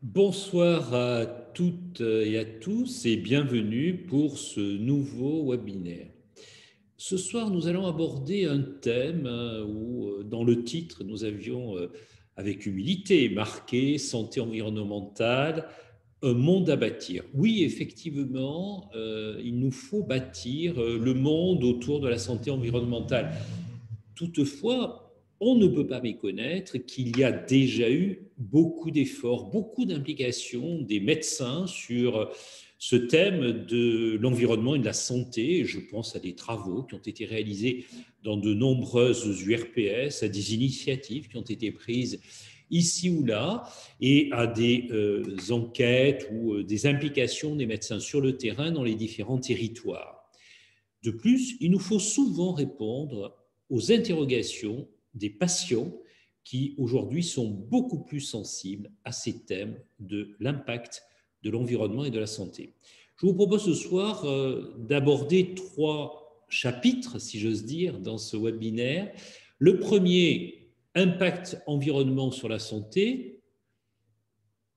Bonsoir à toutes et à tous et bienvenue pour ce nouveau webinaire. Ce soir, nous allons aborder un thème où, dans le titre, nous avions, avec humilité, marqué santé environnementale, un monde à bâtir. Oui, effectivement, il nous faut bâtir le monde autour de la santé environnementale. Toutefois, on ne peut pas méconnaître qu'il y a déjà eu beaucoup d'efforts, beaucoup d'implications des médecins sur ce thème de l'environnement et de la santé. Je pense à des travaux qui ont été réalisés dans de nombreuses URPS, à des initiatives qui ont été prises ici ou là, et à des enquêtes ou des implications des médecins sur le terrain dans les différents territoires. De plus, il nous faut souvent répondre aux interrogations des patients qui aujourd'hui sont beaucoup plus sensibles à ces thèmes de l'impact de l'environnement et de la santé. Je vous propose ce soir d'aborder trois chapitres, si j'ose dire, dans ce webinaire. Le premier, impact environnement sur la santé.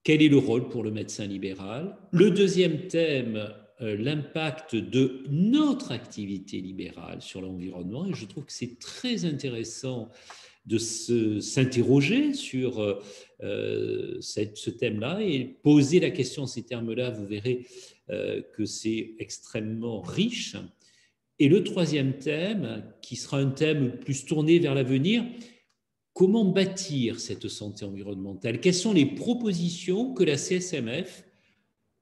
Quel est le rôle pour le médecin libéral? Le deuxième thème, l'impact de notre activité libérale sur l'environnement. Et je trouve que c'est très intéressant de s'interroger sur ce thème-là et poser la question en ces termes-là. Vous verrez que c'est extrêmement riche. Et le troisième thème, qui sera un thème plus tourné vers l'avenir, comment bâtir cette santé environnementale? Quelles sont les propositions que la CSMF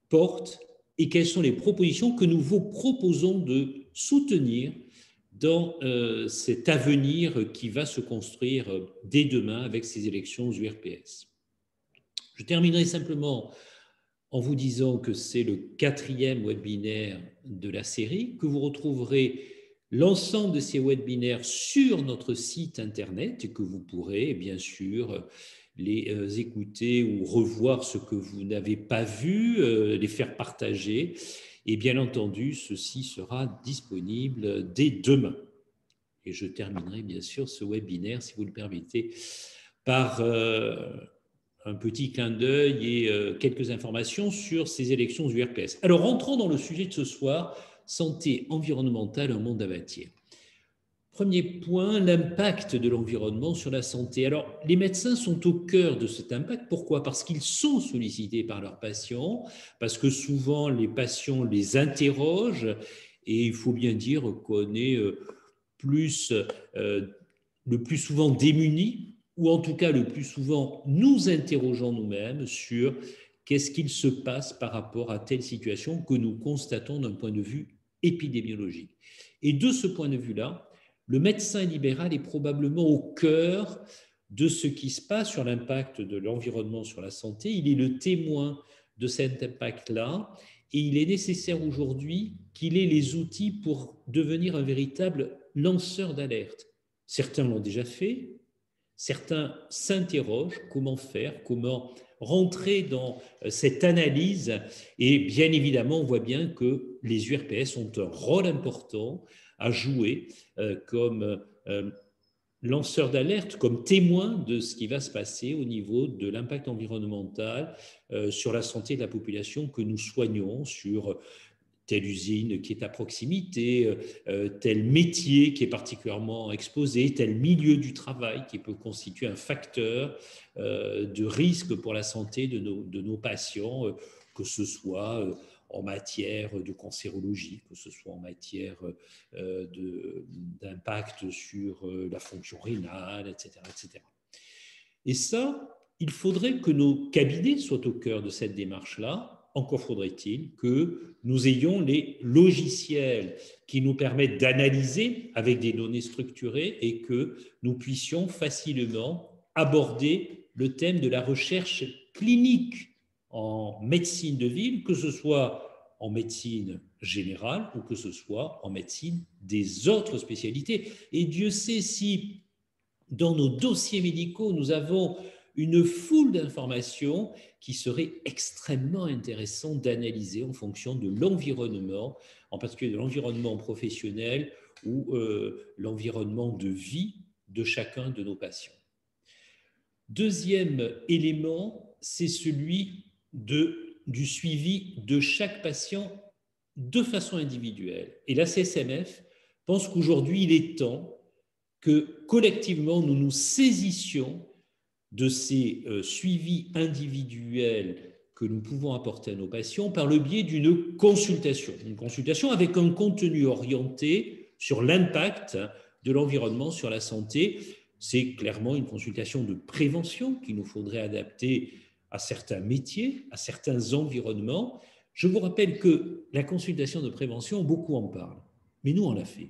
porte et quelles sont les propositions que nous vous proposons de soutenir dans cet avenir qui va se construire dès demain avec ces élections aux URPS? Je terminerai simplement en vous disant que c'est le quatrième webinaire de la série, que vous retrouverez l'ensemble de ces webinaires sur notre site internet et que vous pourrez bien sûr les écouter ou revoir ce que vous n'avez pas vu, les faire partager. Et bien entendu, ceci sera disponible dès demain. Et je terminerai bien sûr ce webinaire, si vous le permettez, par un petit clin d'œil et quelques informations sur ces élections URPS. Alors, rentrons dans le sujet de ce soir, santé environnementale, un monde à bâtir. Premier point, l'impact de l'environnement sur la santé. Alors, les médecins sont au cœur de cet impact. Pourquoi? Parce qu'ils sont sollicités par leurs patients, parce que souvent les patients les interrogent, et il faut bien dire qu'on est plus, le plus souvent démunis, ou en tout cas le plus souvent nous interrogeons nous-mêmes sur qu'est-ce qu'il se passe par rapport à telle situation que nous constatons d'un point de vue épidémiologique. Et de ce point de vue-là, le médecin libéral est probablement au cœur de ce qui se passe sur l'impact de l'environnement sur la santé. Il est le témoin de cet impact-là et il est nécessaire aujourd'hui qu'il ait les outils pour devenir un véritable lanceur d'alerte. Certains l'ont déjà fait, certains s'interrogent comment faire, comment rentrer dans cette analyse. Et bien évidemment, on voit bien que les URPS ont un rôle important à jouer comme lanceurs d'alerte, comme témoins de ce qui va se passer au niveau de l'impact environnemental sur la santé de la population que nous soignons, sur telle usine qui est à proximité, tel métier qui est particulièrement exposé, tel milieu du travail qui peut constituer un facteur de risque pour la santé de nos patients, que ce soit en matière de cancérologie, que ce soit en matière d'impact sur la fonction rénale, etc., etc. Et ça, il faudrait que nos cabinets soient au cœur de cette démarche-là. Encore faudrait-il que nous ayons les logiciels qui nous permettent d'analyser avec des données structurées et que nous puissions facilement aborder le thème de la recherche clinique en médecine de ville, que ce soit en médecine générale ou que ce soit en médecine des autres spécialités. Et Dieu sait si dans nos dossiers médicaux, nous avons une foule d'informations qui seraient extrêmement intéressantes d'analyser en fonction de l'environnement, en particulier de l'environnement professionnel ou l'environnement de vie de chacun de nos patients. Deuxième élément, c'est celui du suivi de chaque patient de façon individuelle. Et la CSMF pense qu'aujourd'hui, il est temps que collectivement, nous nous saisissions de ces suivis individuels que nous pouvons apporter à nos patients par le biais d'une consultation avec un contenu orienté sur l'impact de l'environnement sur la santé. C'est clairement une consultation de prévention qu'il nous faudrait adapter à certains métiers, à certains environnements. Je vous rappelle que la consultation de prévention, beaucoup en parlent, mais nous, on l'a fait.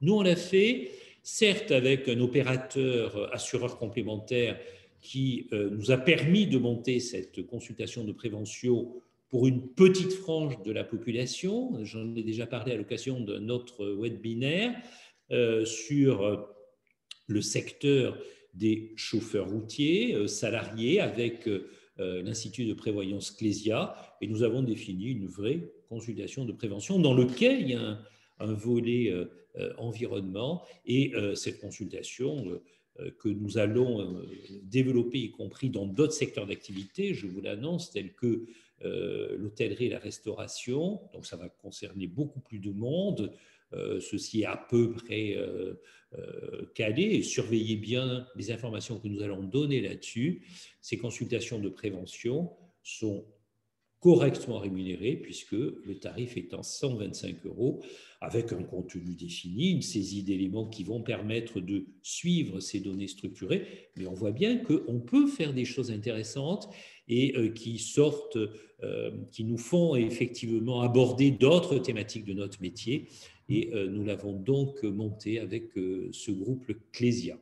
Nous, on l'a fait, certes avec un opérateur assureur complémentaire qui nous a permis de monter cette consultation de prévention pour une petite frange de la population. J'en ai déjà parlé à l'occasion de notre webinaire sur le secteur des chauffeurs routiers salariés avec l'Institut de prévoyance Clésia, et nous avons défini une vraie consultation de prévention dans laquelle il y a un volet environnement, et cette consultation que nous allons développer, y compris dans d'autres secteurs d'activité, je vous l'annonce, tels que l'hôtellerie et la restauration. Donc ça va concerner beaucoup plus de monde. Ceci est à peu près calé, et surveillez bien les informations que nous allons donner là-dessus. Ces consultations de prévention sont correctement rémunérées, puisque le tarif est en 125 €, avec un contenu défini, une saisie d'éléments qui vont permettre de suivre ces données structurées. Mais on voit bien qu'on peut faire des choses intéressantes et qui sortent, qui nous font effectivement aborder d'autres thématiques de notre métier. Et nous l'avons donc monté avec ce groupe, le Clésia.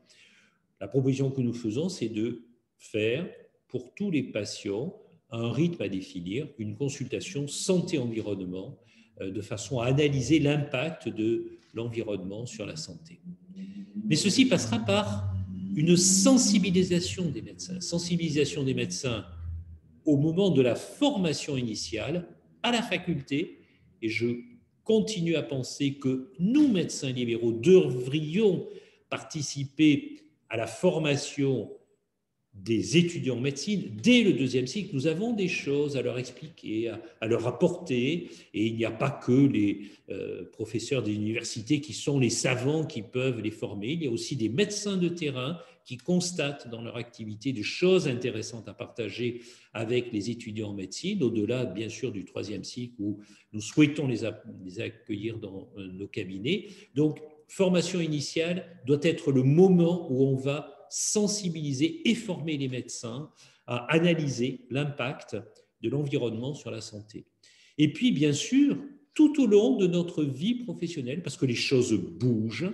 La proposition que nous faisons, c'est de faire pour tous les patients un rythme à définir, une consultation santé-environnement, de façon à analyser l'impact de l'environnement sur la santé. Mais ceci passera par une sensibilisation des médecins au moment de la formation initiale à la faculté, et je continue à penser que nous, médecins libéraux, devrions participer à la formation des étudiants en médecine dès le deuxième cycle. Nous avons des choses à leur expliquer, à leur apporter, et il n'y a pas que les professeurs des universités qui sont les savants qui peuvent les former. Il y a aussi des médecins de terrain qui constatent dans leur activité des choses intéressantes à partager avec les étudiants en médecine, au-delà bien sûr du troisième cycle où nous souhaitons les accueillir dans nos cabinets. Donc, formation initiale doit être le moment où on va sensibiliser et former les médecins à analyser l'impact de l'environnement sur la santé. Et puis, bien sûr, tout au long de notre vie professionnelle, parce que les choses bougent,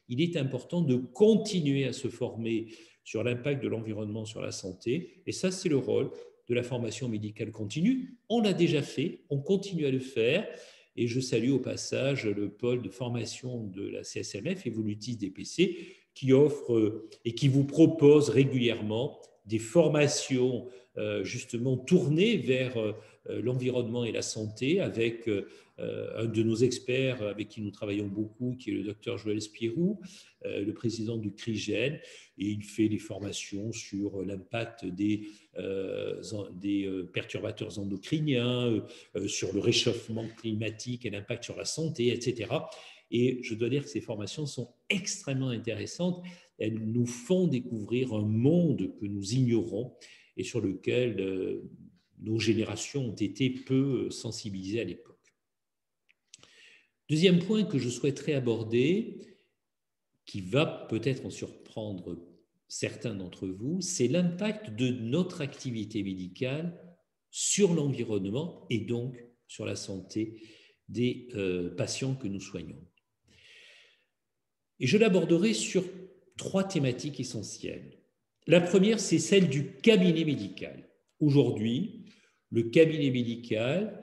il est important de continuer à se former sur l'impact de l'environnement sur la santé. Et ça, c'est le rôle de la formation médicale continue. On l'a déjà fait, on continue à le faire. Et je salue au passage le pôle de formation de la CSMF, Evolutis DPC, qui offre et qui vous propose régulièrement des formations justement tournées vers l'environnement et la santé, avec un de nos experts avec qui nous travaillons beaucoup, qui est le docteur Joël Spirou, le président du CRIGEN, et il fait des formations sur l'impact des perturbateurs endocriniens, sur le réchauffement climatique et l'impact sur la santé, etc. Et je dois dire que ces formations sont extrêmement intéressantes. Elles nous font découvrir un monde que nous ignorons et sur lequel nos générations ont été peu sensibilisées à l'époque. Deuxième point que je souhaiterais aborder, qui va peut-être en surprendre certains d'entre vous, c'est l'impact de notre activité médicale sur l'environnement et donc sur la santé des patients que nous soignons. Et je l'aborderai sur 3 thématiques essentielles. La première, c'est celle du cabinet médical. Aujourd'hui, le cabinet médical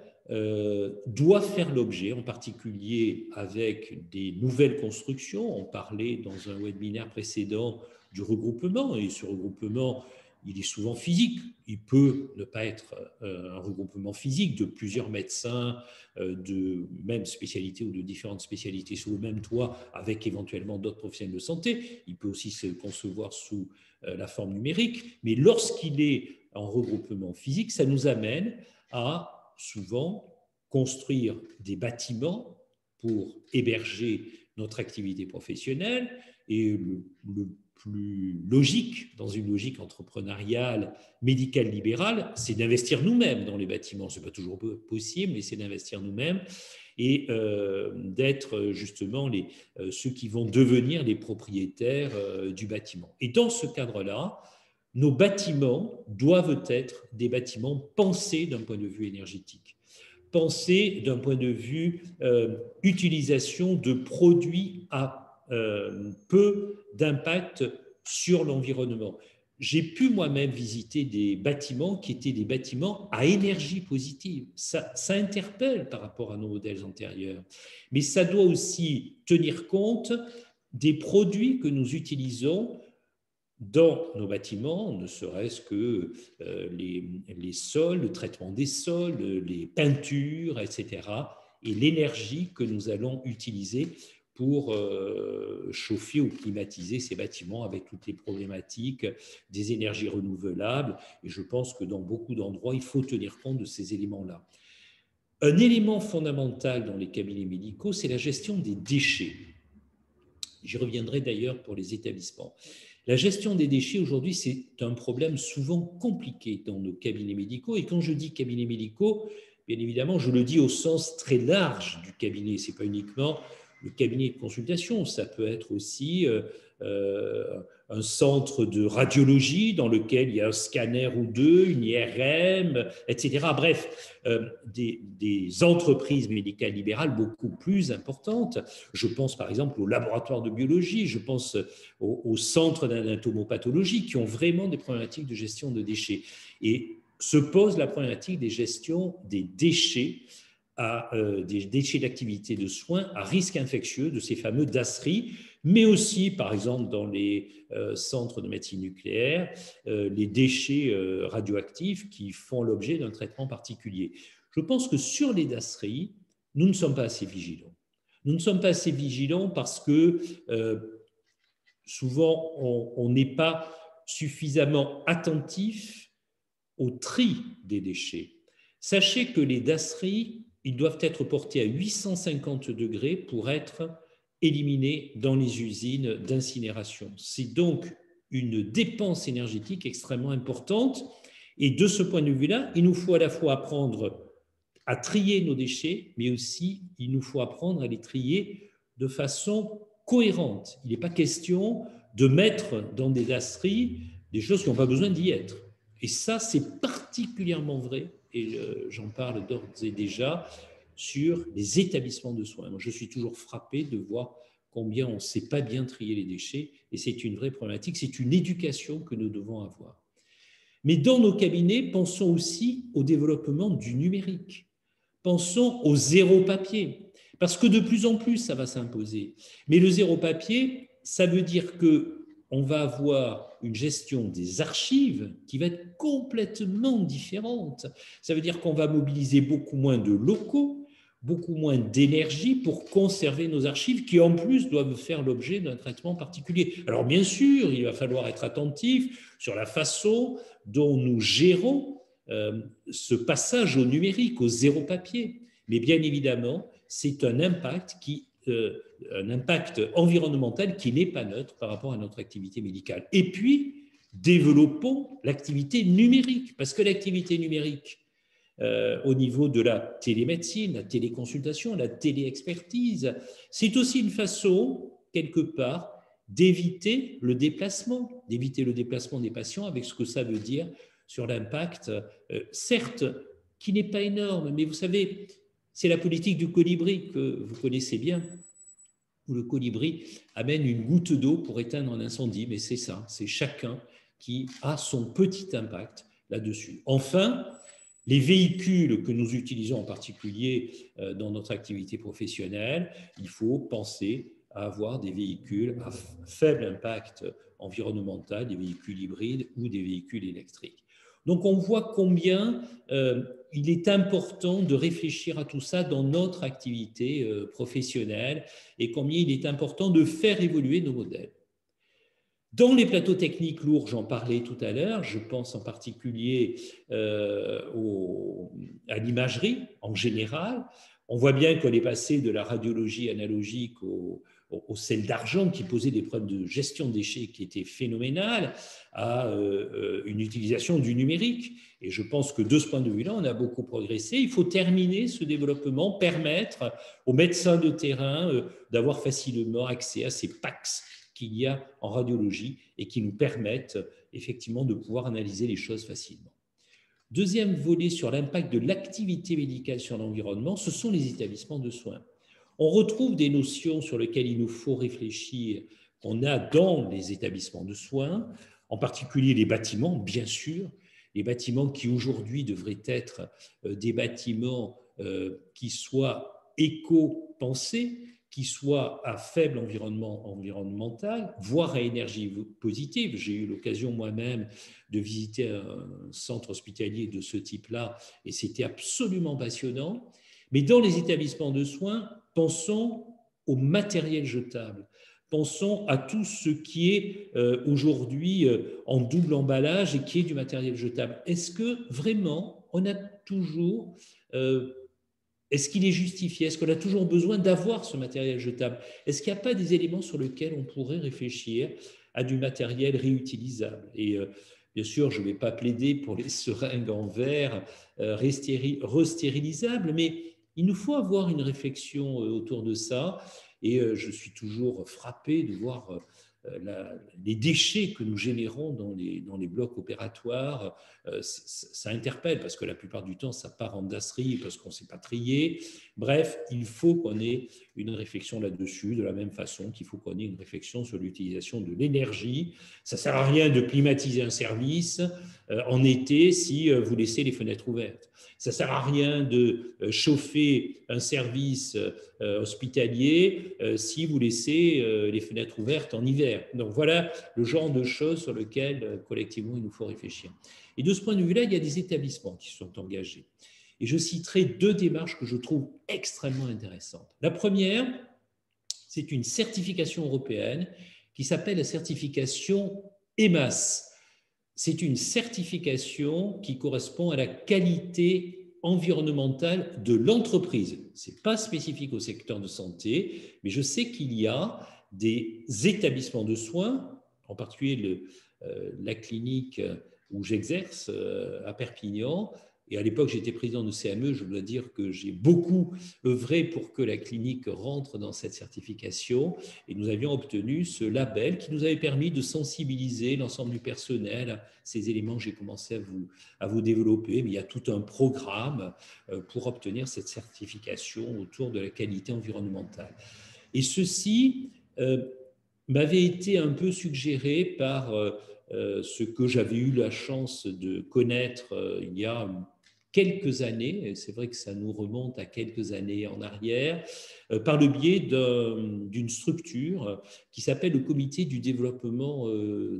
doit faire l'objet, en particulier avec des nouvelles constructions. On parlait dans un webinaire précédent du regroupement, et ce regroupement, il est souvent physique. Il peut ne pas être un regroupement physique de plusieurs médecins de même spécialité ou de différentes spécialités sous le même toit, avec éventuellement d'autres professionnels de santé. Il peut aussi se concevoir sous la forme numérique. Mais lorsqu'il est en regroupement physique, ça nous amène à souvent construire des bâtiments pour héberger notre activité professionnelle. Et le plus logique, dans une logique entrepreneuriale, médicale, libérale, c'est d'investir nous-mêmes dans les bâtiments. Ce n'est pas toujours possible, mais c'est d'investir nous-mêmes et d'être justement ceux qui vont devenir les propriétaires du bâtiment. Et dans ce cadre-là, nos bâtiments doivent être des bâtiments pensés d'un point de vue énergétique, pensés d'un point de vue utilisation de produits à peu d'impact sur l'environnement. J'ai pu moi-même visiter des bâtiments qui étaient des bâtiments à énergie positive. Ça interpelle par rapport à nos modèles antérieurs. Mais ça doit aussi tenir compte des produits que nous utilisons dans nos bâtiments, ne serait-ce que les sols, le traitement des sols, les peintures, etc., et l'énergie que nous allons utiliser pour chauffer ou climatiser ces bâtiments avec toutes les problématiques des énergies renouvelables. Et je pense que dans beaucoup d'endroits, il faut tenir compte de ces éléments-là. Un élément fondamental dans les cabinets médicaux, c'est la gestion des déchets. J'y reviendrai d'ailleurs pour les établissements. La gestion des déchets, aujourd'hui, c'est un problème souvent compliqué dans nos cabinets médicaux. Et quand je dis cabinets médicaux, bien évidemment, je le dis au sens très large du cabinet. Ce n'est pas uniquement le cabinet de consultation, ça peut être aussi un centre de radiologie dans lequel il y a un scanner ou deux, une IRM, etc. Bref, des entreprises médicales libérales beaucoup plus importantes. Je pense par exemple aux laboratoires de biologie, je pense aux centres d'anatomopathologie qui ont vraiment des problématiques de gestion de déchets. Et se pose la problématique des gestions des déchets des déchets d'activité de soins à risque infectieux, de ces fameux DASRI, mais aussi, par exemple, dans les centres de médecine nucléaire, les déchets radioactifs qui font l'objet d'un traitement particulier. Je pense que sur les DASRI, nous ne sommes pas assez vigilants. Nous ne sommes pas assez vigilants parce que souvent, on n'est pas suffisamment attentif au tri des déchets. Sachez que les DASRI, ils doivent être portés à 850 degrés pour être éliminés dans les usines d'incinération. C'est donc une dépense énergétique extrêmement importante. Et de ce point de vue-là, il nous faut à la fois apprendre à trier nos déchets, mais aussi il nous faut apprendre à les trier de façon cohérente. Il n'est pas question de mettre dans des DASRI des choses qui n'ont pas besoin d'y être. Et ça, c'est particulièrement vrai, et j'en parle d'ores et déjà, sur les établissements de soins. Moi, je suis toujours frappé de voir combien on ne sait pas bien trier les déchets, et c'est une vraie problématique, c'est une éducation que nous devons avoir. Mais dans nos cabinets, pensons aussi au développement du numérique. Pensons au zéro papier, parce que de plus en plus, ça va s'imposer. Mais le zéro papier, ça veut dire qu'on va avoir une gestion des archives qui va être complètement différente. Ça veut dire qu'on va mobiliser beaucoup moins de locaux, beaucoup moins d'énergie pour conserver nos archives qui, en plus, doivent faire l'objet d'un traitement particulier. Alors, bien sûr, il va falloir être attentif sur la façon dont nous gérons ce passage au numérique, au zéro papier. Mais bien évidemment, c'est un impact environnemental qui n'est pas neutre par rapport à notre activité médicale. Et puis, développons l'activité numérique, parce que l'activité numérique, au niveau de la télémédecine, la téléconsultation, la téléexpertise, c'est aussi une façon, quelque part, d'éviter le déplacement des patients avec ce que ça veut dire sur l'impact, certes, qui n'est pas énorme, mais vous savez, c'est la politique du colibri que vous connaissez bien, où le colibri amène une goutte d'eau pour éteindre un incendie, mais c'est ça, c'est chacun qui a son petit impact là-dessus. Enfin, les véhicules que nous utilisons en particulier dans notre activité professionnelle, il faut penser à avoir des véhicules à faible impact environnemental, des véhicules hybrides ou des véhicules électriques. Donc on voit combien il est important de réfléchir à tout ça dans notre activité professionnelle et combien il est important de faire évoluer nos modèles. Dans les plateaux techniques lourds, j'en parlais tout à l'heure, je pense en particulier à l'imagerie en général. On voit bien qu'on est passé de la radiologie analogique au sel d'argent qui posait des problèmes de gestion de déchets qui étaient phénoménales, à une utilisation du numérique. Et je pense que de ce point de vue-là, on a beaucoup progressé. Il faut terminer ce développement, permettre aux médecins de terrain d'avoir facilement accès à ces PACS qu'il y a en radiologie et qui nous permettent effectivement de pouvoir analyser les choses facilement. Deuxième volet sur l'impact de l'activité médicale sur l'environnement, ce sont les établissements de soins. On retrouve des notions sur lesquelles il nous faut réfléchir qu'on a dans les établissements de soins, en particulier les bâtiments, bien sûr, les bâtiments qui aujourd'hui devraient être des bâtiments qui soient éco-pensés, qui soient à faible environnemental, voire à énergie positive. J'ai eu l'occasion moi-même de visiter un centre hospitalier de ce type-là et c'était absolument passionnant. Mais dans les établissements de soins, pensons au matériel jetable. Pensons à tout ce qui est aujourd'hui en double emballage et qui est du matériel jetable. Est-ce que vraiment on a toujours est-ce qu'il est justifié? Est-ce qu'on a toujours besoin d'avoir ce matériel jetable? Est-ce qu'il n'y a pas des éléments sur lesquels on pourrait réfléchir à du matériel réutilisable? Et bien sûr, je ne vais pas plaider pour les seringues en verre restérilisables, mais il nous faut avoir une réflexion autour de ça. Et je suis toujours frappé de voir les déchets que nous générons dans les blocs opératoires. Ça interpelle parce que la plupart du temps, ça part en dasserie parce qu'on ne sait pas trier. Bref, il faut qu'on ait une réflexion là-dessus, de la même façon qu'il faut qu'on ait une réflexion sur l'utilisation de l'énergie. Ça ne sert à rien de climatiser un service en été si vous laissez les fenêtres ouvertes. Ça ne sert à rien de chauffer un service hospitalier si vous laissez les fenêtres ouvertes en hiver. Donc voilà le genre de choses sur lesquelles collectivement il nous faut réfléchir. Et de ce point de vue-là, il y a des établissements qui sont engagés. Et je citerai deux démarches que je trouve extrêmement intéressantes. La première, c'est une certification européenne qui s'appelle la certification EMAS. C'est une certification qui correspond à la qualité environnementale de l'entreprise. Ce n'est pas spécifique au secteur de santé, mais je sais qu'il y a des établissements de soins, en particulier la clinique où j'exerce à Perpignan. Et à l'époque, j'étais président de CME, je dois dire que j'ai beaucoup œuvré pour que la clinique rentre dans cette certification. Et nous avions obtenu ce label qui nous avait permis de sensibiliser l'ensemble du personnel à ces éléments que j'ai commencé à vous développer. Mais il y a tout un programme pour obtenir cette certification autour de la qualité environnementale. Et ceci m'avait été un peu suggéré par ce que j'avais eu la chance de connaître il y a quelques années, et c'est vrai que ça nous remonte à quelques années en arrière, par le biais d'une structure qui s'appelle le Comité du développement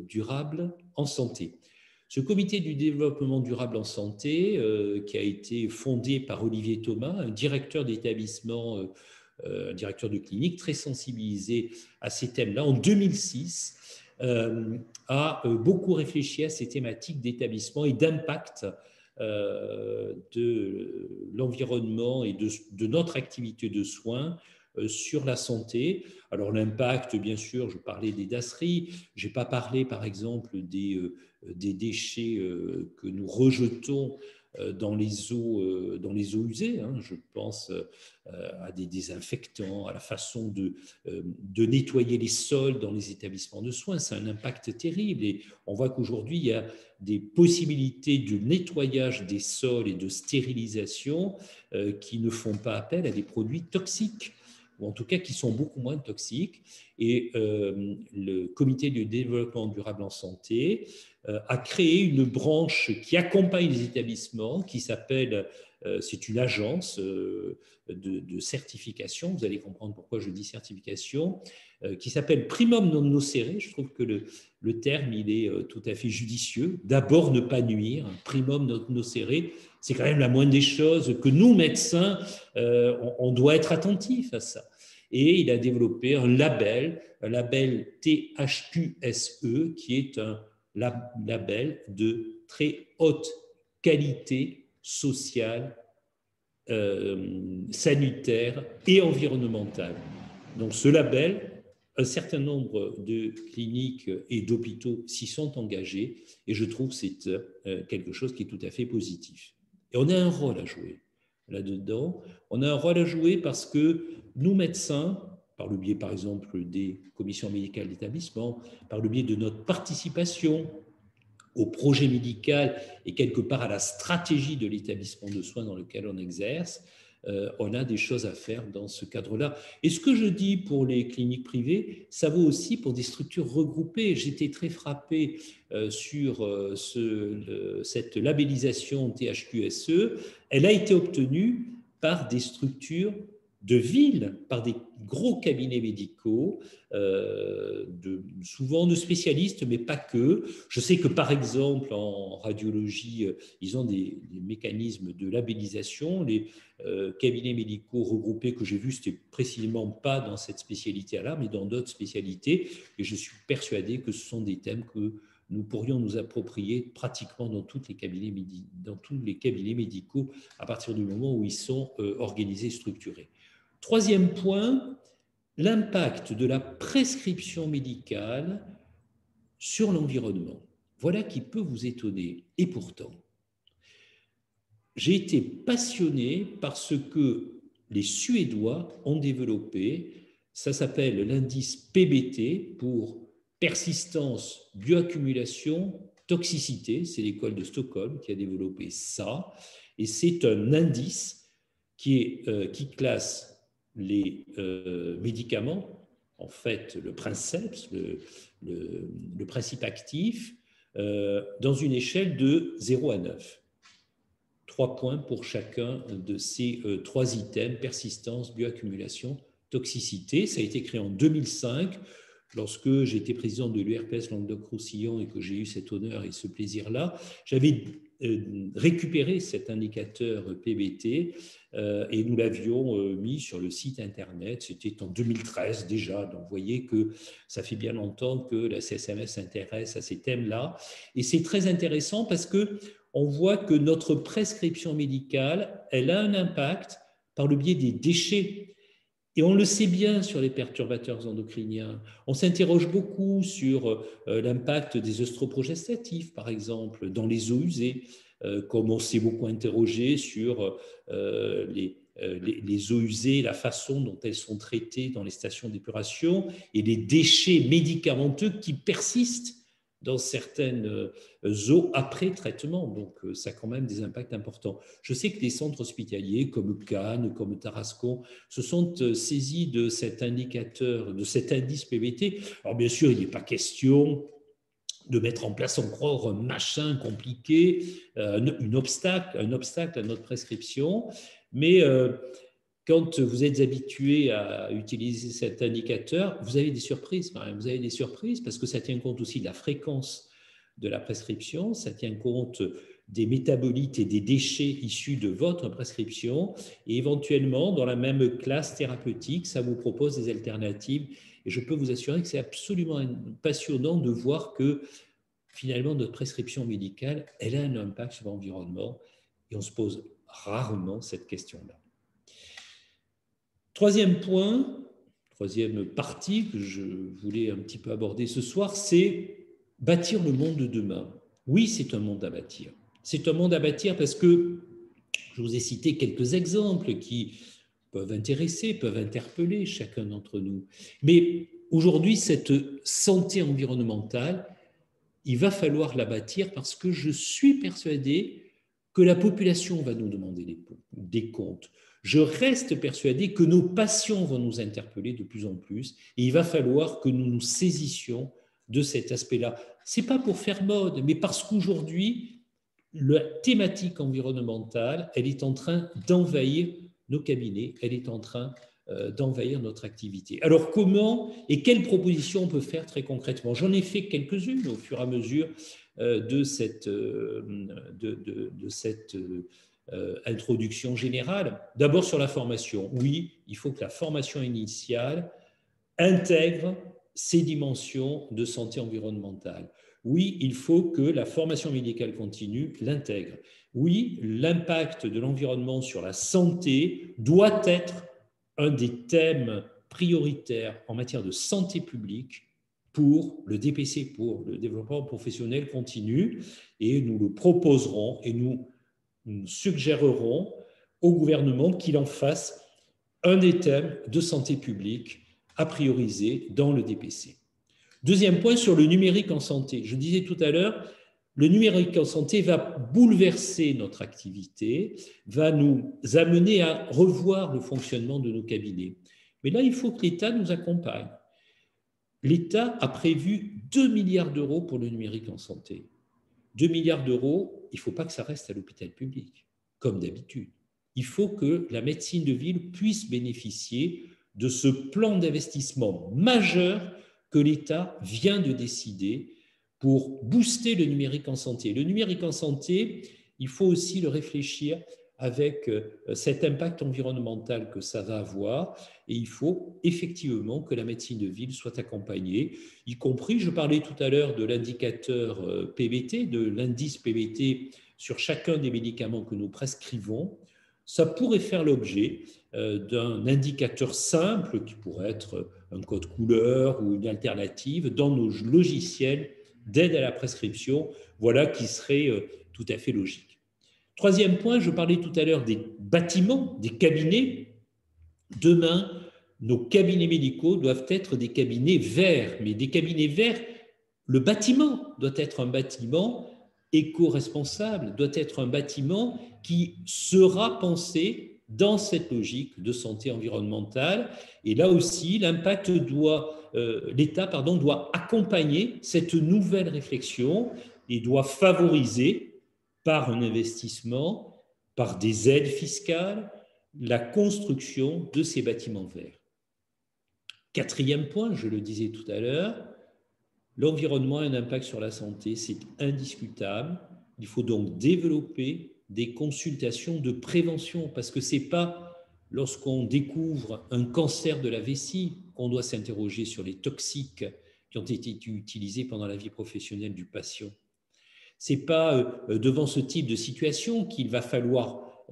durable en santé. Ce comité du développement durable en santé, qui a été fondé par Olivier Thomas, un directeur d'établissement, directeur de clinique très sensibilisé à ces thèmes-là, en 2006, a beaucoup réfléchi à ces thématiques d'établissement et d'impact de l'environnement et de notre activité de soins sur la santé. Alors l'impact, bien sûr, je parlais des dasseries, je n'ai pas parlé par exemple des déchets que nous rejetons dans les eaux usées. Je pense à des désinfectants, à la façon de nettoyer les sols dans les établissements de soins. C'est un impact terrible et on voit qu'aujourd'hui, il y a des possibilités de nettoyage des sols et de stérilisation qui ne font pas appel à des produits toxiques, ou en tout cas qui sont beaucoup moins toxiques. Et le Comité du développement durable en santé a créé une branche qui accompagne les établissements, qui s'appelle, c'est une agence de certification, vous allez comprendre pourquoi je dis certification, qui s'appelle Primum non nocere. Je trouve que le terme, il est tout à fait judicieux. D'abord, ne pas nuire, primum non nocere, c'est quand même la moindre des choses que nous, médecins, on doit être attentifs à ça. Et il a développé un label THQSE, qui est un label de très haute qualité sociale sanitaire et environnementale. Donc ce label, un certain nombre de cliniques et d'hôpitaux s'y sont engagés et je trouve que c'est quelque chose qui est tout à fait positif. Et on a un rôle à jouer là-dedans. On a un rôle à jouer parce que nous, médecins, par le biais, par exemple, des commissions médicales d'établissement, par le biais de notre participation au projet médical et quelque part à la stratégie de l'établissement de soins dans lequel on exerce, on a des choses à faire dans ce cadre-là. Et ce que je dis pour les cliniques privées, ça vaut aussi pour des structures regroupées. J'étais très frappé sur cette labellisation THQSE. Elle a été obtenue par des structures de ville, par des gros cabinets médicaux, souvent de spécialistes, mais pas que. Je sais que, par exemple, en radiologie, ils ont des mécanismes de labellisation. Les cabinets médicaux regroupés que j'ai vus, ce n'était précisément pas dans cette spécialité-là, mais dans d'autres spécialités. Et je suis persuadé que ce sont des thèmes que nous pourrions nous approprier pratiquement dans tous les cabinets médicaux à partir du moment où ils sont organisés, structurés. Troisième point, l'impact de la prescription médicale sur l'environnement. Voilà qui peut vous étonner. Et pourtant, j'ai été passionné par ce que les Suédois ont développé. Ça s'appelle l'indice PBT pour persistance, bioaccumulation, toxicité. C'est l'école de Stockholm qui a développé ça. Et c'est un indice qui classe les médicaments, en fait le princeps, le principe actif, dans une échelle de 0 à 9. 3 points pour chacun de ces 3 items, persistance, bioaccumulation, toxicité. Ça a été créé en 2005, lorsque j'étais président de l'URPS Languedoc-Roussillon et que j'ai eu cet honneur et ce plaisir-là. J'avais récupéré cet indicateur PBT et nous l'avions mis sur le site internet. C'était en 2013 déjà, donc vous voyez que ça fait bien longtemps que la CSMS s'intéresse à ces thèmes-là. Et c'est très intéressant parce qu'on voit que notre prescription médicale, elle a un impact par le biais des déchets. Et on le sait bien sur les perturbateurs endocriniens. On s'interroge beaucoup sur l'impact des œstroprogestatifs, par exemple, dans les eaux usées, comme on s'est beaucoup interrogé sur les eaux usées, la façon dont elles sont traitées dans les stations d'épuration et les déchets médicamenteux qui persistent dans certaines eaux après traitement. Donc, ça a quand même des impacts importants. Je sais que les centres hospitaliers comme Cannes, comme Tarascon, se sont saisis de cet indicateur, de cet indice PBT. Alors, bien sûr, il n'est pas question de mettre en place encore un machin compliqué, un obstacle à notre prescription, mais quand vous êtes habitué à utiliser cet indicateur, vous avez des surprises quand même. Vous avez des surprises parce que ça tient compte aussi de la fréquence de la prescription, ça tient compte des métabolites et des déchets issus de votre prescription et éventuellement, dans la même classe thérapeutique, ça vous propose des alternatives. Et je peux vous assurer que c'est absolument passionnant de voir que finalement, notre prescription médicale, elle a un impact sur l'environnement et on se pose rarement cette question-là. Troisième point, troisième partie que je voulais un petit peu aborder ce soir, c'est bâtir le monde de demain. Oui, c'est un monde à bâtir. C'est un monde à bâtir parce que je vous ai cité quelques exemples qui peuvent intéresser, peuvent interpeller chacun d'entre nous. Mais aujourd'hui, cette santé environnementale, il va falloir la bâtir parce que je suis persuadé que la population va nous demander des comptes. Je reste persuadé que nos patients vont nous interpeller de plus en plus et il va falloir que nous nous saisissions de cet aspect-là. Ce n'est pas pour faire mode, mais parce qu'aujourd'hui, la thématique environnementale, elle est en train d'envahir nos cabinets, elle est en train d'envahir notre activité. Alors comment et quelles propositions on peut faire très concrètement? J'en ai fait quelques-unes au fur et à mesure de cette introduction générale. D'abord sur la formation. Oui, il faut que la formation initiale intègre ces dimensions de santé environnementale. Oui, il faut que la formation médicale continue l'intègre. Oui, l'impact de l'environnement sur la santé doit être un des thèmes prioritaires en matière de santé publique pour le DPC, pour le développement professionnel continu, et nous le proposerons et nous suggérerons au gouvernement qu'il en fasse un des thèmes de santé publique à prioriser dans le DPC. Deuxième point sur le numérique en santé. Je disais tout à l'heure, le numérique en santé va bouleverser notre activité, va nous amener à revoir le fonctionnement de nos cabinets. Mais là, il faut que l'État nous accompagne. L'État a prévu 2 milliards d'euros pour le numérique en santé. 2 milliards d'euros, il ne faut pas que ça reste à l'hôpital public, comme d'habitude. Il faut que la médecine de ville puisse bénéficier de ce plan d'investissement majeur que l'État vient de décider pour booster le numérique en santé. Le numérique en santé, il faut aussi le réfléchir avec cet impact environnemental que ça va avoir, et il faut effectivement que la médecine de ville soit accompagnée, y compris, je parlais tout à l'heure de l'indicateur PBT, de l'indice PBT sur chacun des médicaments que nous prescrivons. Ça pourrait faire l'objet d'un indicateur simple qui pourrait être un code couleur ou une alternative dans nos logiciels d'aide à la prescription, voilà qui serait tout à fait logique. Troisième point, je parlais tout à l'heure des bâtiments, des cabinets. Demain, nos cabinets médicaux doivent être des cabinets verts, mais des cabinets verts, le bâtiment doit être un bâtiment éco-responsable, doit être un bâtiment qui sera pensé dans cette logique de santé environnementale. Et là aussi, l'État doit accompagner cette nouvelle réflexion et doit favoriser par un investissement, par des aides fiscales, la construction de ces bâtiments verts. Quatrième point, je le disais tout à l'heure, l'environnement a un impact sur la santé, c'est indiscutable. Il faut donc développer des consultations de prévention, parce que ce n'est pas lorsqu'on découvre un cancer de la vessie qu'on doit s'interroger sur les toxiques qui ont été utilisés pendant la vie professionnelle du patient. Ce n'est pas devant ce type de situation qu'il va falloir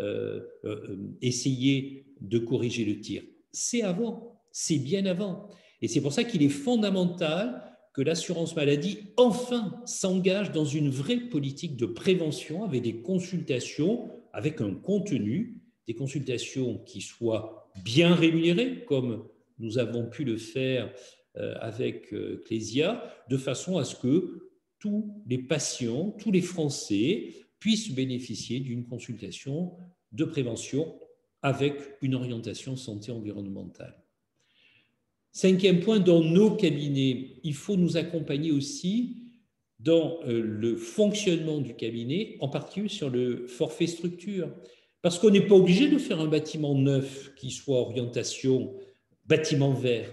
essayer de corriger le tir. C'est avant, c'est bien avant. Et c'est pour ça qu'il est fondamental que l'assurance maladie, enfin, s'engage dans une vraie politique de prévention avec des consultations, avec un contenu, des consultations qui soient bien rémunérées, comme nous avons pu le faire avec Clésia, de façon à ce que tous les patients, tous les Français puissent bénéficier d'une consultation de prévention avec une orientation santé environnementale. Cinquième point, dans nos cabinets, il faut nous accompagner aussi dans le fonctionnement du cabinet, en particulier sur le forfait structure. Parce qu'on n'est pas obligé de faire un bâtiment neuf qui soit orientation bâtiment vert,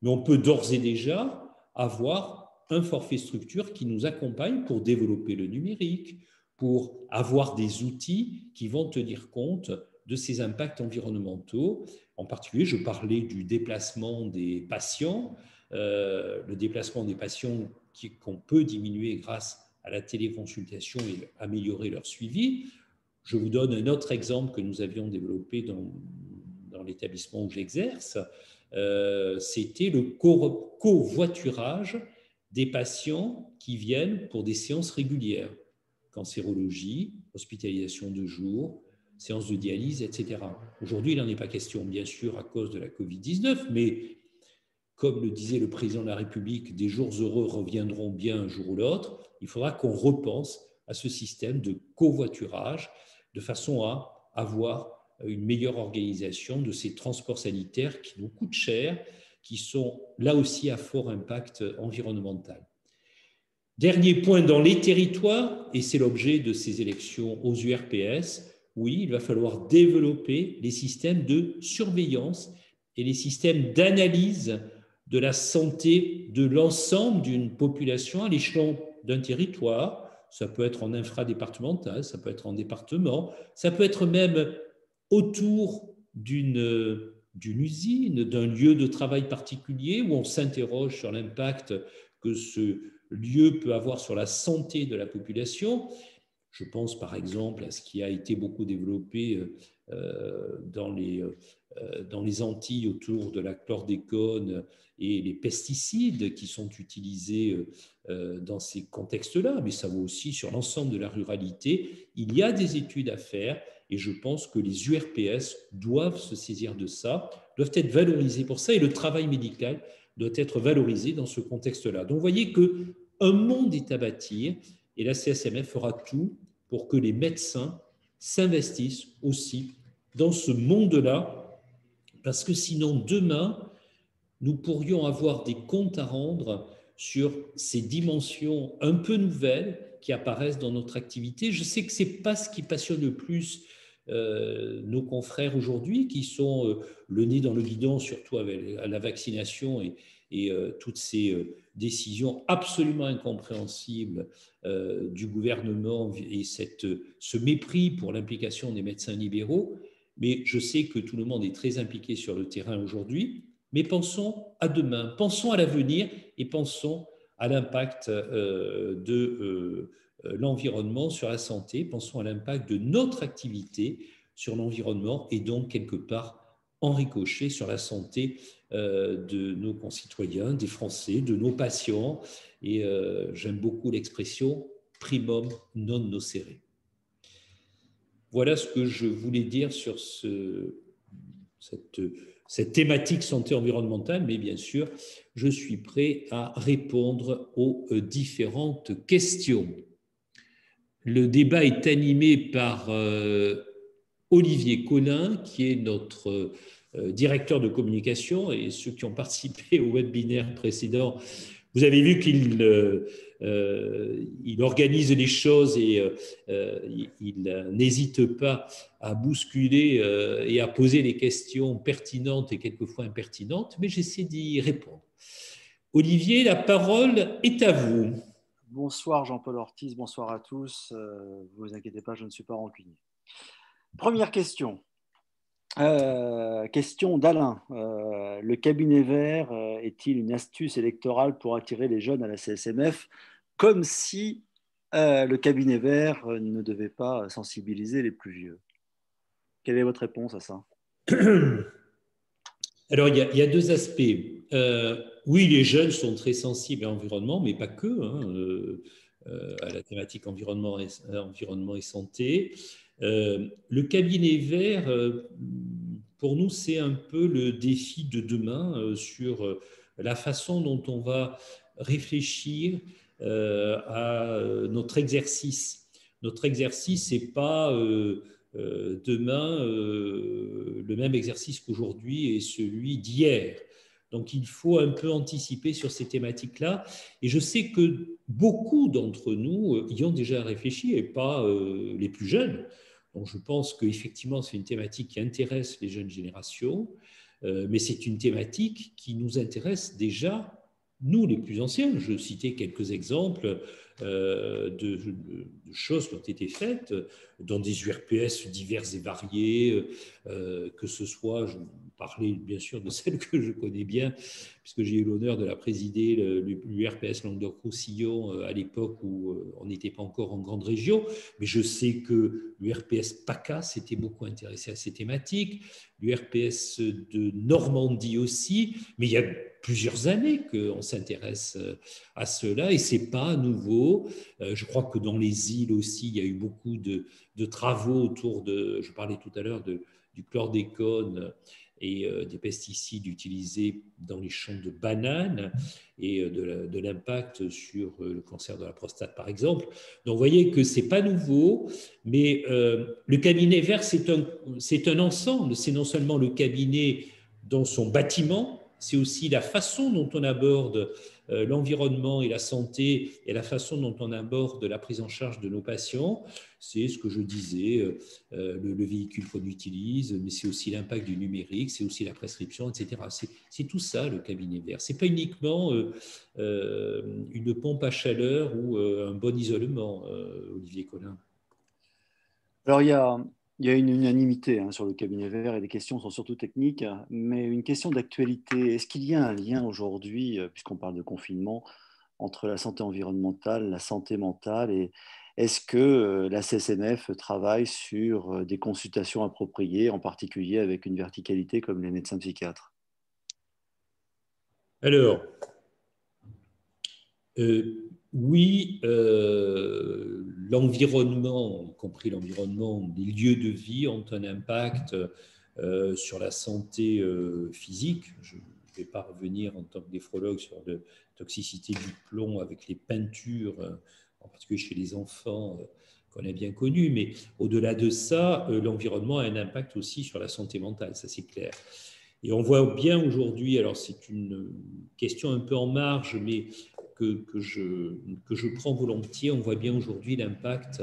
mais on peut d'ores et déjà avoir un forfait structure qui nous accompagne pour développer le numérique, pour avoir des outils qui vont tenir compte de ces impacts environnementaux. En particulier, je parlais du déplacement des patients, le déplacement des patients qu'on peut diminuer grâce à la téléconsultation et améliorer leur suivi. Je vous donne un autre exemple que nous avions développé dans l'établissement où j'exerce. C'était le covoiturage des patients qui viennent pour des séances régulières, cancérologie, hospitalisation de jour, séances de dialyse, etc. Aujourd'hui, il n'en est pas question, bien sûr, à cause de la Covid-19, mais comme le disait le président de la République, des jours heureux reviendront bien un jour ou l'autre, il faudra qu'on repense à ce système de covoiturage de façon à avoir une meilleure organisation de ces transports sanitaires qui nous coûtent cher, qui sont là aussi à fort impact environnemental. Dernier point, dans les territoires, et c'est l'objet de ces élections aux URPS, oui, il va falloir développer les systèmes de surveillance et les systèmes d'analyse de la santé de l'ensemble d'une population à l'échelon d'un territoire. Ça peut être en infradépartemental, ça peut être en département, ça peut être même autour d'une usine, d'un lieu de travail particulier où on s'interroge sur l'impact que ce lieu peut avoir sur la santé de la population. Je pense par exemple à ce qui a été beaucoup développé dans les Antilles autour de la chlordécone et les pesticides qui sont utilisés dans ces contextes-là, mais ça vaut aussi sur l'ensemble de la ruralité. Il y a des études à faire et je pense que les URPS doivent se saisir de ça, doivent être valorisés pour ça et le travail médical doit être valorisé dans ce contexte-là. Donc vous voyez qu'un monde est à bâtir et la CSMF fera tout pour que les médecins s'investissent aussi dans ce monde-là, parce que sinon, demain, nous pourrions avoir des comptes à rendre sur ces dimensions un peu nouvelles qui apparaissent dans notre activité. Je sais que ce n'est pas ce qui passionne le plus nos confrères aujourd'hui, qui sont le nez dans le guidon, surtout avec la vaccination et toutes ces décisions absolument incompréhensibles du gouvernement et ce mépris pour l'implication des médecins libéraux. Mais je sais que tout le monde est très impliqué sur le terrain aujourd'hui. Mais pensons à demain, pensons à l'avenir et pensons à l'impact de l'environnement sur la santé, pensons à l'impact de notre activité sur l'environnement et donc quelque part en ricochet sur la santé de nos concitoyens, des Français, de nos patients. Et j'aime beaucoup l'expression primum non nocere. Voilà ce que je voulais dire sur cette thématique santé environnementale, mais bien sûr, je suis prêt à répondre aux différentes questions. Le débat est animé par Olivier Collin, qui est notre directeur de communication, et ceux qui ont participé au webinaire précédent, vous avez vu qu'il organise les choses et il n'hésite pas à bousculer et à poser des questions pertinentes et quelquefois impertinentes, mais j'essaie d'y répondre. Olivier, la parole est à vous. Bonsoir Jean-Paul Ortiz, bonsoir à tous. Ne vous inquiétez pas, je ne suis pas rancunier. Première question. Question d'Alain. Le cabinet vert est-il une astuce électorale pour attirer les jeunes à la CSMF, comme si le cabinet vert ne devait pas sensibiliser les plus vieux? Quelle est votre réponse à ça? Alors, il y a deux aspects. Oui, les jeunes sont très sensibles à l'environnement, mais pas que, à la thématique environnement et santé. Le cabinet vert, pour nous, c'est un peu le défi de demain sur la façon dont on va réfléchir à notre exercice. Notre exercice n'est pas demain le même exercice qu'aujourd'hui et celui d'hier. Donc il faut un peu anticiper sur ces thématiques-là. Et je sais que beaucoup d'entre nous y ont déjà réfléchi et pas les plus jeunes. Donc je pense qu'effectivement c'est une thématique qui intéresse les jeunes générations, mais c'est une thématique qui nous intéresse déjà nous, les plus anciens. Je citais quelques exemples de choses qui ont été faites dans des URPS divers et variés, que ce soit, je parlais bien sûr de celle que je connais bien, puisque j'ai eu l'honneur de la présider, l'URPS Languedoc-Roussillon, à l'époque où on n'était pas encore en grande région, mais je sais que l'URPS PACA s'était beaucoup intéressé à ces thématiques, l'URPS de Normandie aussi, mais il y a plusieurs années qu'on s'intéresse à cela et c'est pas nouveau. Je crois que dans les îles aussi, il y a eu beaucoup de travaux autour de, je parlais tout à l'heure du chlordécone et des pesticides utilisés dans les champs de bananes et de l'impact sur le cancer de la prostate, par exemple. Donc, vous voyez que ce n'est pas nouveau, mais le cabinet vert, c'est un ensemble. C'est non seulement le cabinet dans son bâtiment, c'est aussi la façon dont on aborde l'environnement et la santé et la façon dont on aborde la prise en charge de nos patients. C'est ce que je disais, le véhicule qu'on utilise, mais c'est aussi l'impact du numérique, c'est aussi la prescription, etc. C'est tout ça, le cabinet vert. Ce n'est pas uniquement une pompe à chaleur ou un bon isolement, Olivier Collin. Alors, il y a une unanimité sur le cabinet vert et les questions sont surtout techniques, mais une question d'actualité. Est-ce qu'il y a un lien aujourd'hui, puisqu'on parle de confinement, entre la santé environnementale, la santé mentale, et est-ce que la CSMF travaille sur des consultations appropriées, en particulier avec une verticalité comme les médecins psychiatres? Alors, oui, l'environnement, y compris l'environnement des lieux de vie, ont un impact sur la santé physique. Je ne vais pas revenir en tant que néphrologue sur la toxicité du plomb avec les peintures, en particulier chez les enfants, qu'on a bien connu. Mais au-delà de ça, l'environnement a un impact aussi sur la santé mentale, ça c'est clair. Et on voit bien aujourd'hui, alors c'est une question un peu en marge, mais que je prends volontiers, on voit bien aujourd'hui l'impact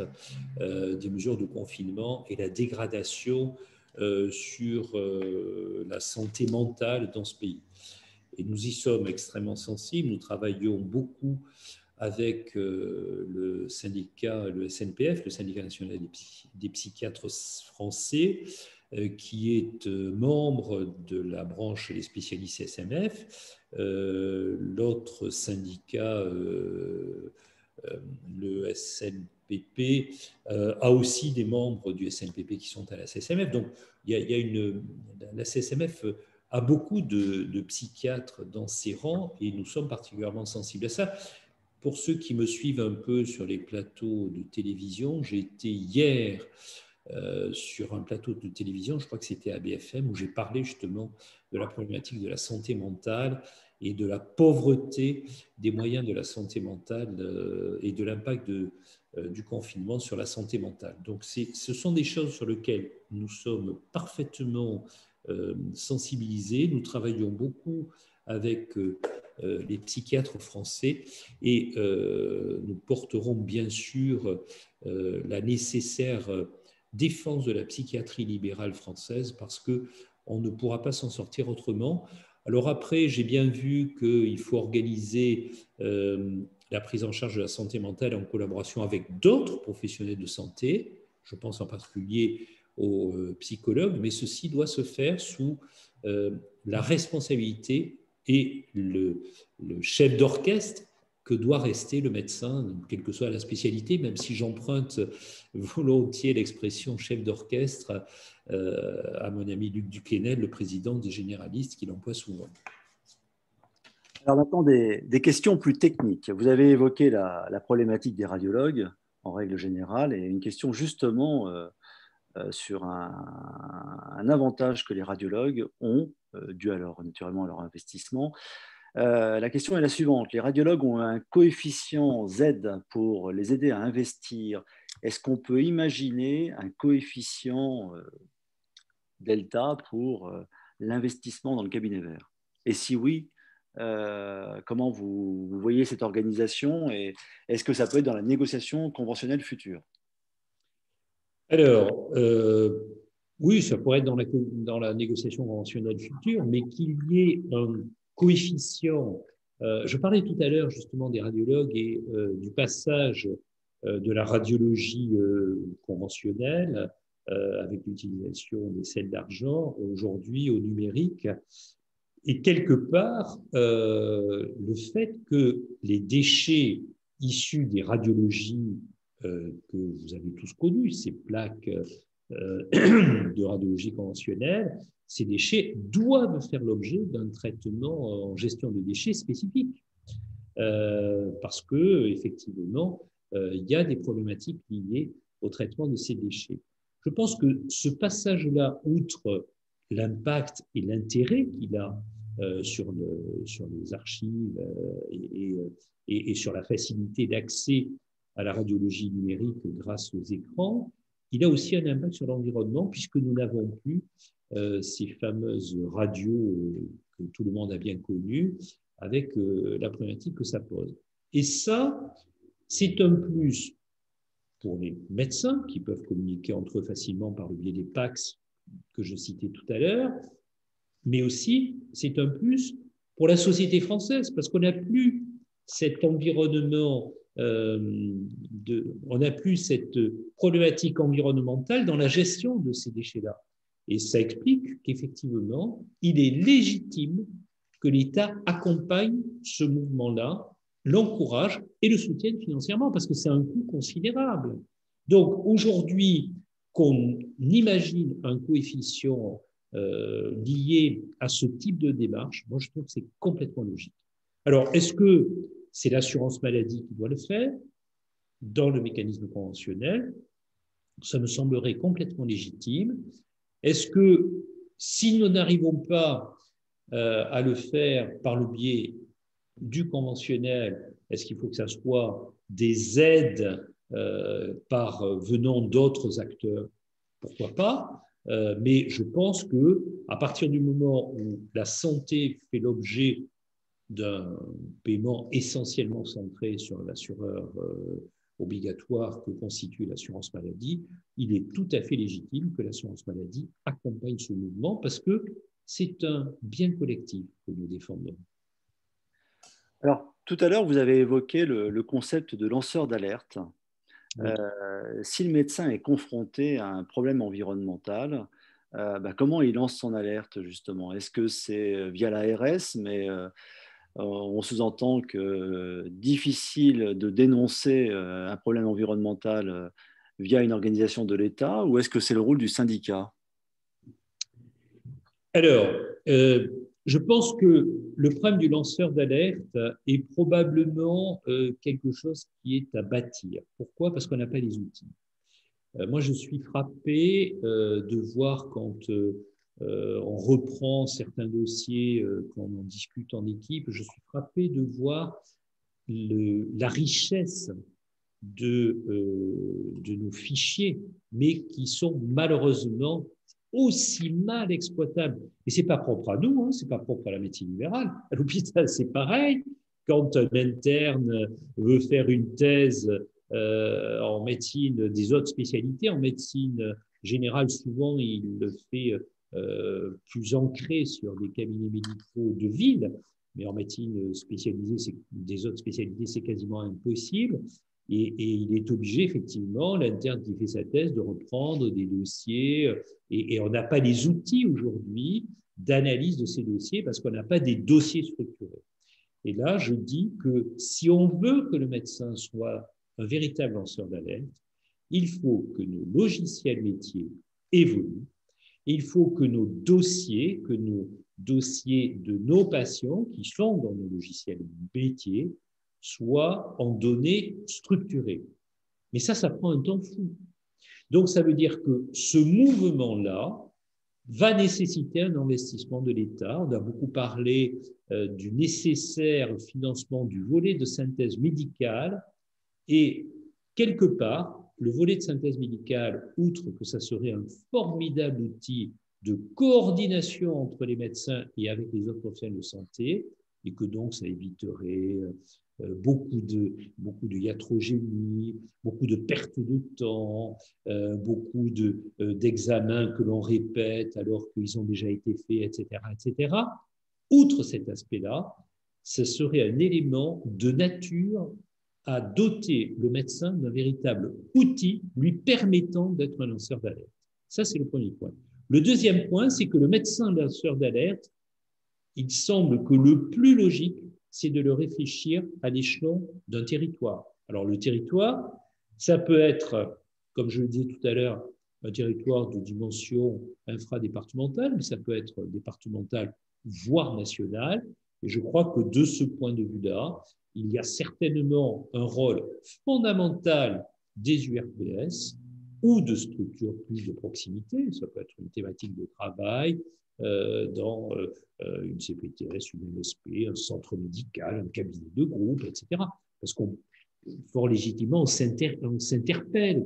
des mesures de confinement et la dégradation sur la santé mentale dans ce pays. Et nous y sommes extrêmement sensibles, nous travaillons beaucoup avec le syndicat, le SNPF, le syndicat national des psychiatres français, qui est membre de la branche des spécialistes SMF. L'autre syndicat, le SNPP, a aussi des membres du SNPP qui sont à la CSMF. Donc, la CSMF a beaucoup de psychiatres dans ses rangs et nous sommes particulièrement sensibles à ça. Pour ceux qui me suivent un peu sur les plateaux de télévision, j'ai été hier sur un plateau de télévision, je crois que c'était à BFM, où j'ai parlé justement de la problématique de la santé mentale et de la pauvreté des moyens de la santé mentale et de l'impact du confinement sur la santé mentale. Donc ce sont des choses sur lesquelles nous sommes parfaitement sensibilisés. Nous travaillons beaucoup avec les psychiatres français et nous porterons bien sûr la nécessaire défense de la psychiatrie libérale française parce qu'on ne pourra pas s'en sortir autrement. Alors après, j'ai bien vu qu'il faut organiser la prise en charge de la santé mentale en collaboration avec d'autres professionnels de santé. Je pense en particulier aux psychologues, mais ceci doit se faire sous la responsabilité et le chef d'orchestre que doit rester le médecin, quelle que soit la spécialité, même si j'emprunte volontiers l'expression chef d'orchestre à mon ami Luc Duquesnel, le président des généralistes, qui l'emploie souvent. Alors maintenant, des questions plus techniques. Vous avez évoqué la problématique des radiologues en règle générale, et une question justement sur un avantage que les radiologues ont, dû naturellement à leur investissement. La question est la suivante. Les radiologues ont un coefficient Z pour les aider à investir. Est-ce qu'on peut imaginer un coefficient delta pour l'investissement dans le cabinet vert? Et si oui, comment vous voyez cette organisation et est-ce que ça peut être dans la négociation conventionnelle future? Alors, oui, ça pourrait être dans la négociation conventionnelle future, mais qu'il y ait un coefficient. Je parlais tout à l'heure justement des radiologues et du passage de la radiologie conventionnelle avec l'utilisation des selles d'argent aujourd'hui au numérique. Et quelque part, le fait que les déchets issus des radiologies que vous avez tous connues, ces plaques de radiologie conventionnelle, ces déchets doivent faire l'objet d'un traitement en gestion de déchets spécifique. Parce que effectivement, il y a des problématiques liées au traitement de ces déchets. Je pense que ce passage-là, outre l'impact et l'intérêt qu'il a sur les archives et sur la facilité d'accès à la radiologie numérique grâce aux écrans, il a aussi un impact sur l'environnement puisque nous n'avons plus ces fameuses radios que tout le monde a bien connues avec la problématique que ça pose. Et ça, c'est un plus pour les médecins qui peuvent communiquer entre eux facilement par le biais des PACS que je citais tout à l'heure, mais aussi c'est un plus pour la société française parce qu'on n'a plus cet environnement, on n'a plus cette problématique environnementale dans la gestion de ces déchets-là. Et ça explique qu'effectivement, il est légitime que l'État accompagne ce mouvement-là l'encouragent et le soutiennent financièrement parce que c'est un coût considérable. Donc aujourd'hui, qu'on imagine un coefficient lié à ce type de démarche, moi je trouve que c'est complètement logique. Alors, est-ce que c'est l'assurance maladie qui doit le faire dans le mécanisme conventionnel? Ça me semblerait complètement légitime. Est-ce que si nous n'arrivons pas à le faire par le biais du conventionnel, est-ce qu'il faut que ça soit des aides venant d'autres acteurs? Pourquoi pas? Mais je pense qu'à partir du moment où la santé fait l'objet d'un paiement essentiellement centré sur l'assureur obligatoire que constitue l'assurance maladie, il est tout à fait légitime que l'assurance maladie accompagne ce mouvement parce que c'est un bien collectif que nous défendons. Alors, tout à l'heure, vous avez évoqué le concept de lanceur d'alerte. Oui. Si le médecin est confronté à un problème environnemental, comment il lance son alerte justement? Est-ce que c'est via l'ARS, mais on sous-entend que difficile de dénoncer un problème environnemental via une organisation de l'État, ou est-ce que c'est le rôle du syndicat? Alors, je pense que le problème du lanceur d'alerte est probablement quelque chose qui est à bâtir. Pourquoi? Parce qu'on n'a pas les outils. Moi, je suis frappé de voir quand on reprend certains dossiers, quand on en discute en équipe, je suis frappé de voir la richesse de nos fichiers, mais qui sont malheureusement aussi mal exploitables. Et ce n'est pas propre à nous, hein, ce n'est pas propre à la médecine libérale. À l'hôpital, c'est pareil. Quand un interne veut faire une thèse en médecine des autres spécialités, en médecine générale, souvent, il le fait plus ancré sur des cabinets médicaux de ville, mais en médecine spécialisée, des autres spécialités, c'est quasiment impossible. Et il est obligé, effectivement, l'interne qui fait sa thèse, de reprendre des dossiers. Et on n'a pas les outils aujourd'hui d'analyse de ces dossiers parce qu'on n'a pas des dossiers structurés. Et là, je dis que si on veut que le médecin soit un véritable lanceur d'alerte, il faut que nos logiciels métiers évoluent. Il faut que nos dossiers de nos patients qui sont dans nos logiciels métiers soient en données structurées. Mais ça prend un temps fou. Donc, ça veut dire que ce mouvement-là va nécessiter un investissement de l'État. On a beaucoup parlé du nécessaire financement du volet de synthèse médicale et quelque part, le volet de synthèse médicale, outre que ça serait un formidable outil de coordination entre les médecins et avec les autres professionnels de santé, et que donc ça éviterait beaucoup de iatrogénie, beaucoup de perte de temps, beaucoup d'examens que l'on répète alors qu'ils ont déjà été faits, etc., etc. Outre cet aspect-là, ce serait un élément de nature à doter le médecin d'un véritable outil lui permettant d'être un lanceur d'alerte. Ça, c'est le premier point. Le deuxième point, c'est que le médecin lanceur d'alerte, il semble que le plus logique, c'est de le réfléchir à l'échelon d'un territoire. Alors, le territoire, ça peut être, comme je le disais tout à l'heure, un territoire de dimension infradépartementale, mais ça peut être départemental, voire national. Et je crois que de ce point de vue-là, il y a certainement un rôle fondamental des URPS ou de structures plus de proximité. Ça peut être une thématique de travail dans une CPTS, une MSP, un centre médical, un cabinet de groupe, etc. Parce qu'on fort légitimement, on s'interpelle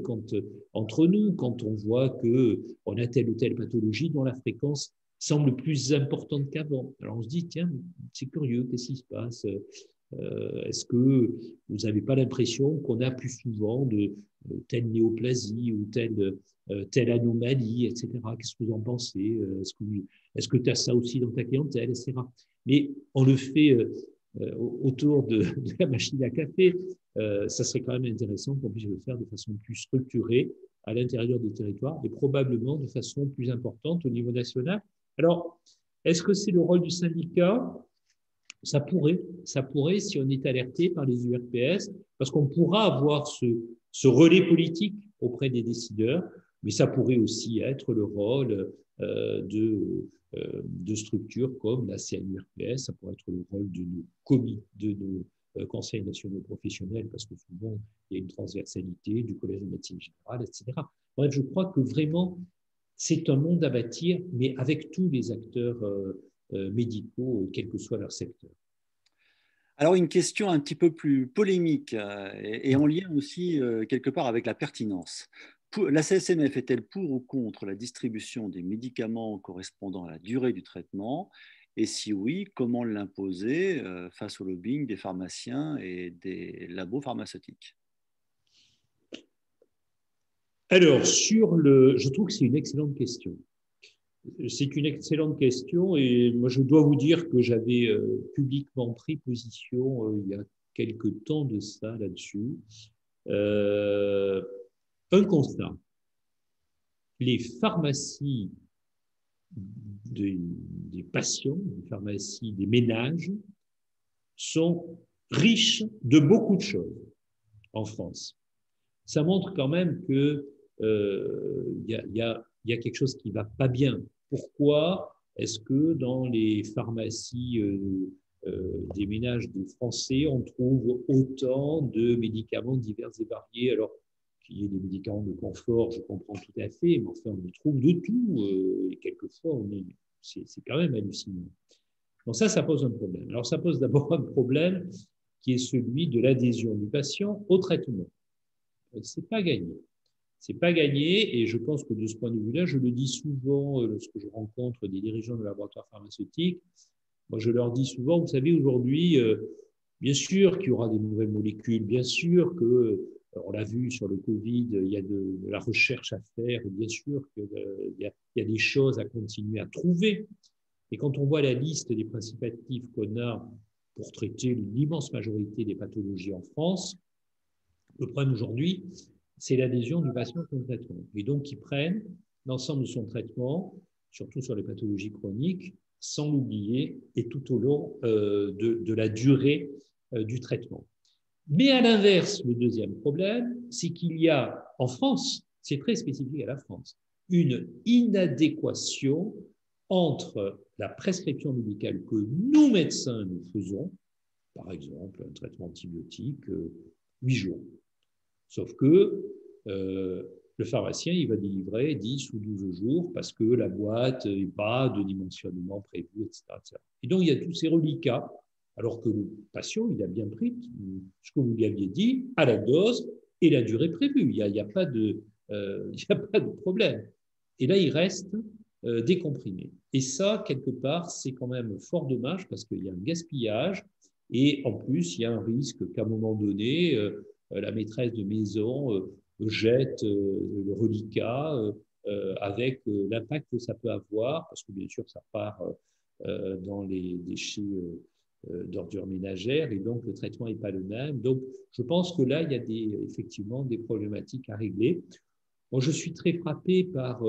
entre nous quand on voit qu'on a telle ou telle pathologie dont la fréquence semble plus importante qu'avant. Alors on se dit, tiens, c'est curieux, qu'est-ce qui se passe? Est-ce que vous n'avez pas l'impression qu'on a plus souvent de telle néoplasie ou telle anomalie, etc. Qu'est-ce que vous en pensez? Est-ce que tu as ça aussi dans ta clientèle, etc. Mais on le fait autour de la machine à café. Ça serait quand même intéressant qu'on puisse le faire de façon plus structurée à l'intérieur des territoires et probablement de façon plus importante au niveau national. Alors, est-ce que c'est le rôle du syndicat? Ça pourrait si on est alerté par les URPS, parce qu'on pourra avoir ce relais politique auprès des décideurs, mais ça pourrait aussi être le rôle de structures comme la CNURPS, ça pourrait être le rôle de nos comités, de nos conseils nationaux professionnels, parce que souvent, il y a une transversalité du collège de médecine générale, etc. Bref, je crois que vraiment, c'est un monde à bâtir, mais avec tous les acteurs médicaux, quel que soit leur secteur. Alors, une question un petit peu plus polémique et en lien aussi quelque part avec la pertinence. La CSMF est-elle pour ou contre la distribution des médicaments correspondant à la durée du traitement? Et si oui, comment l'imposer face au lobbying des pharmaciens et des labos pharmaceutiques? Alors, je trouve que c'est une excellente question. C'est une excellente question et moi je dois vous dire que j'avais publiquement pris position il y a quelque temps de ça là-dessus. Un constat, les pharmacies des patients, les pharmacies des ménages sont riches de beaucoup de choses en France. Ça montre quand même que y a quelque chose qui va pas bien. Pourquoi est-ce que dans les pharmacies des ménages des Français, on trouve autant de médicaments divers et variés? Alors, qu'il y ait des médicaments de confort, je comprends tout à fait, mais enfin, on y trouve de tout. Et quelquefois, c'est quand même hallucinant. Donc ça pose un problème. Alors, ça pose d'abord un problème qui est celui de l'adhésion du patient au traitement. C'est pas gagné. C'est pas gagné et je pense que de ce point de vue-là, je le dis souvent lorsque je rencontre des dirigeants de laboratoires pharmaceutiques. Moi, je leur dis souvent, vous savez, aujourd'hui, bien sûr qu'il y aura des nouvelles molécules, bien sûr que, on l'a vu sur le Covid, il y a de la recherche à faire, et bien sûr qu'il y a des choses à continuer à trouver. Et quand on voit la liste des principes actifs qu'on a pour traiter l'immense majorité des pathologies en France, le problème aujourd'hui, c'est l'adhésion du patient à son traitement. Et donc, ils prennent l'ensemble de son traitement, surtout sur les pathologies chroniques, sans l'oublier, et tout au long de la durée du traitement. Mais à l'inverse, le deuxième problème, c'est qu'il y a en France, c'est très spécifique à la France, une inadéquation entre la prescription médicale que nous, médecins, nous faisons, par exemple un traitement antibiotique, 8 jours. Sauf que le pharmacien, il va délivrer 10 ou 12 jours parce que la boîte n'est pas de dimensionnement prévu, etc., etc. Et donc, il y a tous ces reliquats, alors que le patient, il a bien pris ce que vous lui aviez dit à la dose et la durée prévue. Il n'y a pas de problème. Et là, il reste des comprimés. Et ça, quelque part, c'est quand même fort dommage parce qu'il y a un gaspillage et en plus, il y a un risque qu'à un moment donné, la maîtresse de maison jette le reliquat avec l'impact que ça peut avoir, parce que bien sûr, ça part dans les déchets d'ordures ménagères et donc le traitement n'est pas le même. Donc, je pense que là, il y a effectivement des problématiques à régler. Bon, je suis très frappé par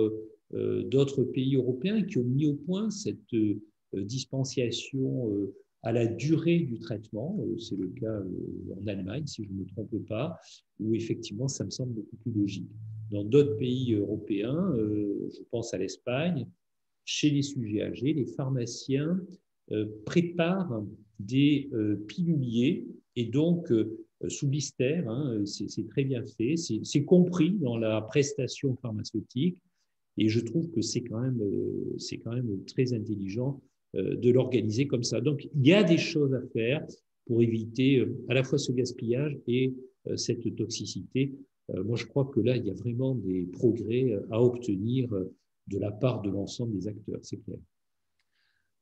d'autres pays européens qui ont mis au point cette dispensation à la durée du traitement. C'est le cas en Allemagne, si je ne me trompe pas, où effectivement, ça me semble beaucoup plus logique. Dans d'autres pays européens, je pense à l'Espagne, chez les sujets âgés, les pharmaciens préparent des piluliers et donc sous blister, hein, c'est très bien fait, c'est compris dans la prestation pharmaceutique et je trouve que c'est quand même très intelligent de l'organiser comme ça. Donc, il y a des choses à faire pour éviter à la fois ce gaspillage et cette toxicité. Moi, je crois que là, il y a vraiment des progrès à obtenir de la part de l'ensemble des acteurs, c'est clair.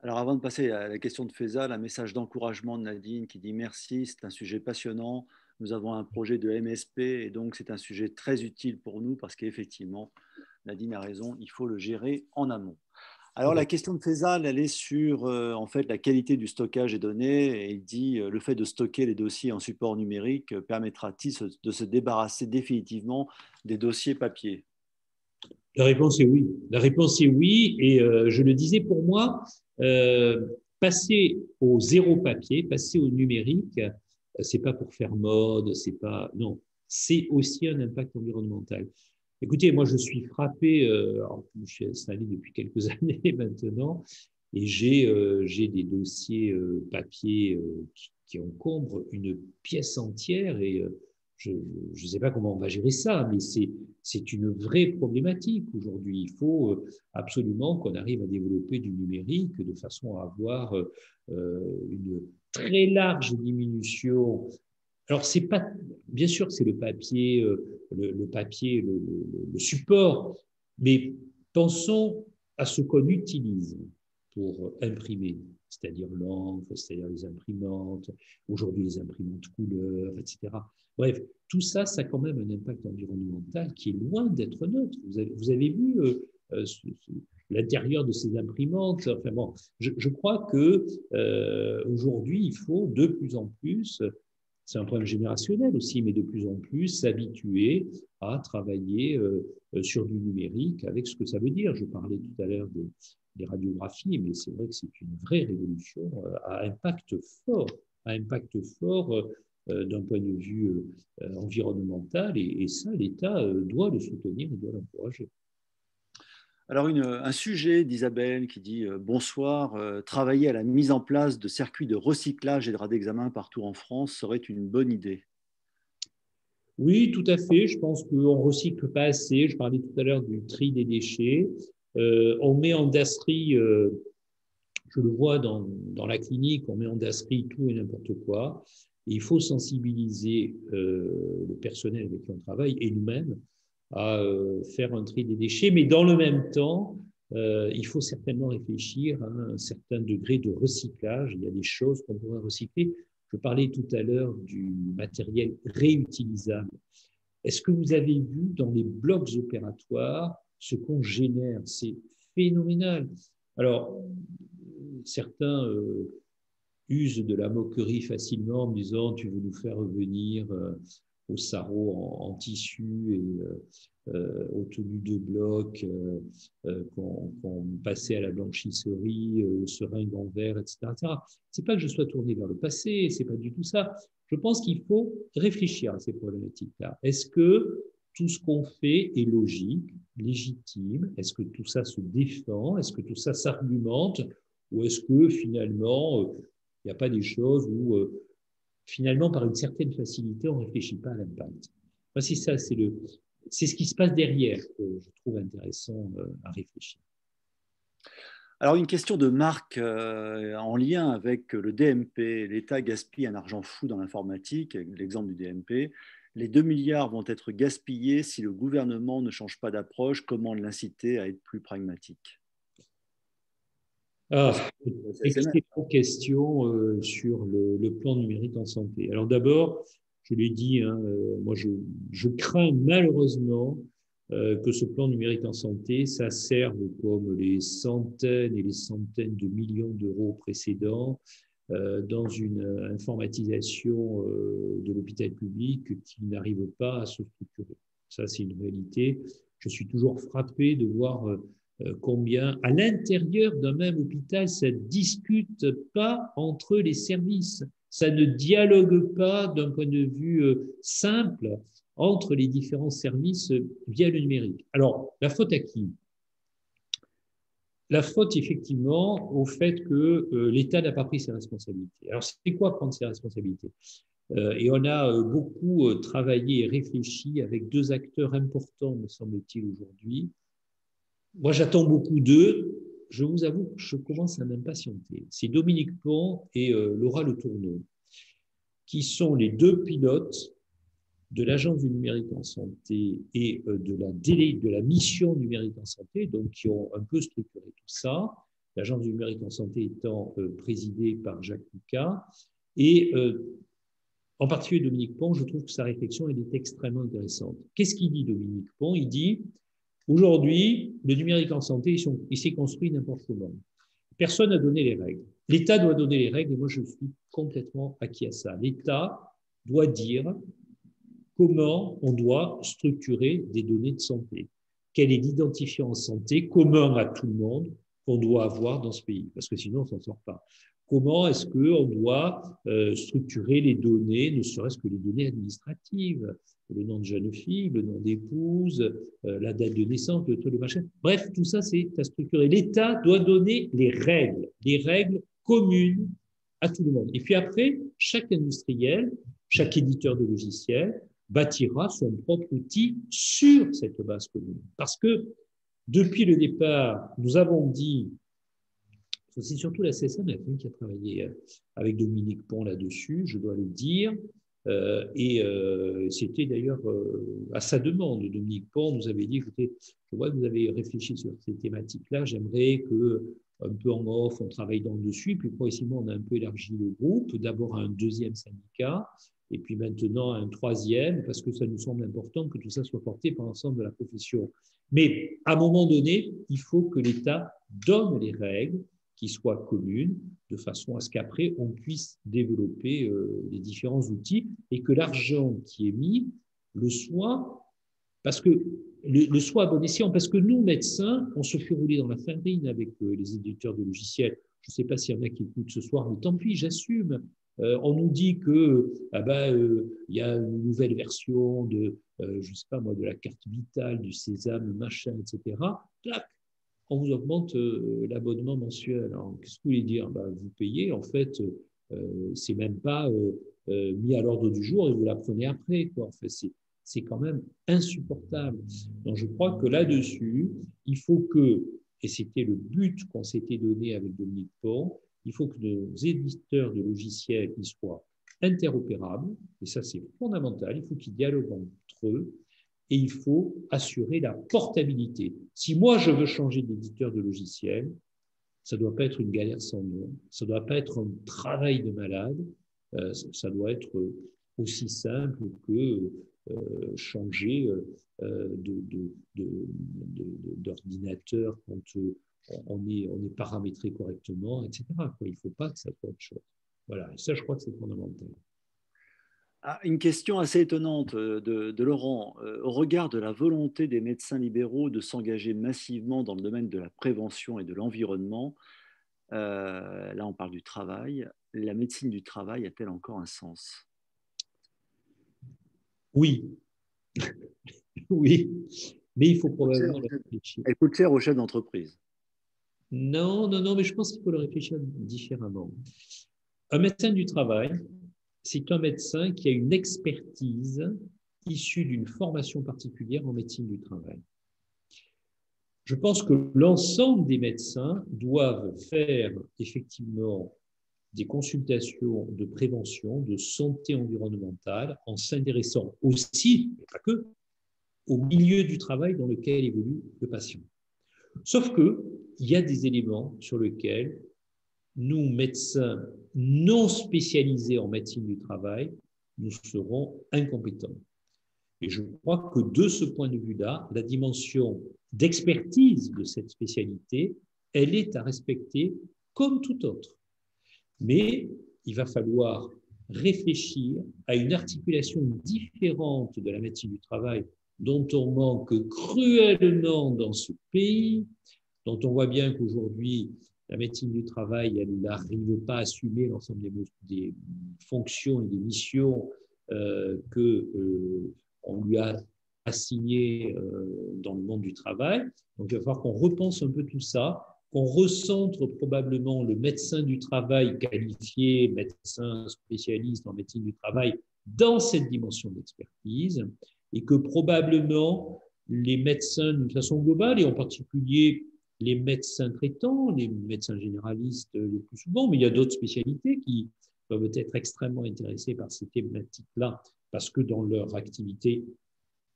Alors avant de passer à la question de Faisal, un message d'encouragement de Nadine qui dit merci, c'est un sujet passionnant. Nous avons un projet de MSP et donc c'est un sujet très utile pour nous parce qu'effectivement, Nadine a raison, il faut le gérer en amont. Alors la question de Faisal, elle est sur en fait la qualité du stockage des données et il dit le fait de stocker les dossiers en support numérique permettra-t-il de se débarrasser définitivement des dossiers papier? La réponse est oui. La réponse est oui. Et je le disais pour moi, passer au zéro papier, passer au numérique, c'est pas pour faire mode, c'est pas, non, c'est aussi un impact environnemental. Écoutez, moi, je suis frappé, je suis installé depuis quelques années maintenant, et j'ai des dossiers papier qui encombrent une pièce entière, et je ne sais pas comment on va gérer ça, mais c'est une vraie problématique aujourd'hui. Il faut absolument qu'on arrive à développer du numérique de façon à avoir une très large diminution. Alors, c'est pas, bien sûr que c'est le papier, le papier, le support, mais pensons à ce qu'on utilise pour imprimer, c'est-à-dire l'encre, c'est-à-dire les imprimantes, aujourd'hui les imprimantes couleur, etc. Bref, tout ça, ça a quand même un impact environnemental qui est loin d'être neutre. Vous avez vu l'intérieur de ces imprimantes. Enfin bon, je crois que aujourd'hui, il faut de plus en plus, c'est un problème générationnel aussi, mais de plus en plus s'habituer à travailler sur du numérique avec ce que ça veut dire. Je parlais tout à l'heure des radiographies, mais c'est vrai que c'est une vraie révolution à impact fort d'un point de vue environnemental, et ça, l'État doit le soutenir et doit l'encourager. Alors, un sujet d'Isabelle qui dit bonsoir, travailler à la mise en place de circuits de recyclage et de d'examen partout en France serait une bonne idée. Oui, tout à fait. Je pense qu'on ne recycle pas assez. Je parlais tout à l'heure du tri des déchets. On met en dasserie, je le vois dans la clinique, on met en dasserie tout et n'importe quoi. Et il faut sensibiliser le personnel avec qui on travaille et nous-mêmes à faire un tri des déchets. Mais dans le même temps, il faut certainement réfléchir à un certain degré de recyclage. Il y a des choses qu'on pourrait recycler. Je parlais tout à l'heure du matériel réutilisable. Est-ce que vous avez vu dans les blocs opératoires ce qu'on génère? C'est phénoménal. Alors, certains usent de la moquerie facilement en disant tu veux nous faire revenir au sarrau en tissu et aux tenues de bloc qu'on passait à la blanchisserie, aux seringues en verre, etc. C'est pas que je sois tourné vers le passé, c'est pas du tout ça. Je pense qu'il faut réfléchir à ces problématiques-là. Est-ce que tout ce qu'on fait est logique, légitime? Est-ce que tout ça se défend? Est-ce que tout ça s'argumente? Ou est-ce que finalement, il n'y a pas des choses où finalement, par une certaine facilité, on ne réfléchit pas à l'impact? Moi, c'est ça, c'est ce qui se passe derrière que je trouve intéressant à réfléchir. Alors, une question de Marc en lien avec le DMP. L'État gaspille un argent fou dans l'informatique, l'exemple du DMP. Les 2 milliards vont être gaspillés si le gouvernement ne change pas d'approche. Comment l'inciter à être plus pragmatique? Excellente question sur le plan numérique en santé. Alors d'abord, je l'ai dit, hein, moi je crains malheureusement que ce plan numérique en santé, ça serve comme les centaines et les centaines de millions d'euros précédents dans une informatisation de l'hôpital public qui n'arrive pas à se structurer. Ça, c'est une réalité. Je suis toujours frappé de voir combien, à l'intérieur d'un même hôpital, ça ne discute pas entre les services. Ça ne dialogue pas d'un point de vue simple entre les différents services via le numérique. Alors, la faute à qui? La faute, effectivement, au fait que l'État n'a pas pris ses responsabilités. Alors, c'est quoi prendre ses responsabilités? Et on a beaucoup travaillé et réfléchi avec deux acteurs importants, me semble-t-il, aujourd'hui. Moi, j'attends beaucoup d'eux. Je vous avoue que je commence à m'impatienter. C'est Dominique Pont et Laura Le Tourneau, qui sont les deux pilotes de l'Agence du numérique en santé et de la mission numérique en santé, donc qui ont un peu structuré tout ça. L'Agence du numérique en santé étant présidée par Jacques Lucas. Et en particulier Dominique Pont, je trouve que sa réflexion elle est extrêmement intéressante. Qu'est-ce qu'il dit, Dominique Pont? Il dit, aujourd'hui, le numérique en santé, il s'est construit n'importe comment. Personne n'a donné les règles. L'État doit donner les règles et moi, je suis complètement acquis à ça. L'État doit dire comment on doit structurer des données de santé. Quel est l'identifiant en santé commun à tout le monde? qu'on doit avoir dans ce pays, parce que sinon, on ne s'en sort pas. Comment est-ce qu'on doit structurer les données, ne serait-ce que les données administratives, le nom de jeune fille, le nom d'épouse, la date de naissance, le taux de machin. Bref, tout ça, c'est à structurer. L'État doit donner les règles communes à tout le monde. Et puis après, chaque industriel, chaque éditeur de logiciels bâtira son propre outil sur cette base commune. Parce que depuis le départ, nous avons dit, c'est surtout la CSMF qui a travaillé avec Dominique Pont là-dessus, je dois le dire, et c'était d'ailleurs à sa demande. Dominique Pont nous avait dit, écoutez, je vois que vous avez réfléchi sur ces thématiques-là, j'aimerais que un peu en off, on travaille dans le dessus, puis progressivement, on a un peu élargi le groupe, d'abord à un deuxième syndicat, et puis maintenant à un troisième, parce que ça nous semble important que tout ça soit porté par l'ensemble de la profession. Mais à un moment donné, il faut que l'État donne les règles qui soient communes, de façon à ce qu'après, on puisse développer les différents outils et que l'argent qui est mis le soit, parce que le soit à bon escient, parce que nous, médecins, on se fait rouler dans la farine avec les éditeurs de logiciels. Je ne sais pas s'il y en a qui écoutent ce soir, mais tant pis, j'assume. On nous dit que y a une nouvelle version de, je sais pas moi, de la carte vitale, du sésame, machin, etc. Clac, on vous augmente l'abonnement mensuel. Alors, qu'est-ce que vous voulez dire? Vous payez, en fait, c'est même pas mis à l'ordre du jour et vous l'apprenez après, quoi. En fait, c'est quand même insupportable. Donc, je crois que là-dessus, il faut que, et c'était le but qu'on s'était donné avec Dominique Pont, il faut que nos éditeurs de logiciels ils soient interopérables, et ça c'est fondamental, il faut qu'ils dialoguent entre eux, et il faut assurer la portabilité. Si moi je veux changer d'éditeur de logiciel, ça ne doit pas être une galère sans nom, ça ne doit pas être un travail de malade, ça doit être aussi simple que changer d'ordinateur quand on est paramétré correctement, etc. Il ne faut pas que ça soit autre chose. Voilà, et ça, je crois que c'est fondamental. Une question assez étonnante de Laurent. Au regard de la volonté des médecins libéraux de s'engager massivement dans le domaine de la prévention et de l'environnement, là on parle du travail, la médecine du travail a-t-elle encore un sens? Oui, oui, mais il faut probablement le réfléchir. Elle coûte cher aux chefs d'entreprise. Non, mais je pense qu'il faut le réfléchir différemment. Un médecin du travail, c'est un médecin qui a une expertise issue d'une formation particulière en médecine du travail. Je pense que l'ensemble des médecins doivent faire effectivement des consultations de prévention, de santé environnementale, en s'intéressant aussi, mais pas que, au milieu du travail dans lequel évolue le patient. Sauf qu'il y a des éléments sur lesquels nous, médecins non spécialisés en médecine du travail, nous serons incompétents. Et je crois que de ce point de vue-là, la dimension d'expertise de cette spécialité, elle est à respecter comme tout autre. Mais il va falloir réfléchir à une articulation différente de la médecine du travail dont on manque cruellement dans ce pays, dont on voit bien qu'aujourd'hui, la médecine du travail, elle n'arrive pas à assumer l'ensemble des fonctions et des missions qu'on lui a assignées dans le monde du travail. Donc, il va falloir qu'on repense un peu tout ça, qu'on recentre probablement le médecin du travail qualifié, médecin spécialiste en médecine du travail, dans cette dimension d'expertise, et que probablement les médecins d'une façon globale, et en particulier les médecins traitants, les médecins généralistes le plus souvent, mais il y a d'autres spécialités qui peuvent être extrêmement intéressés par ces thématiques-là, parce que dans leur activité,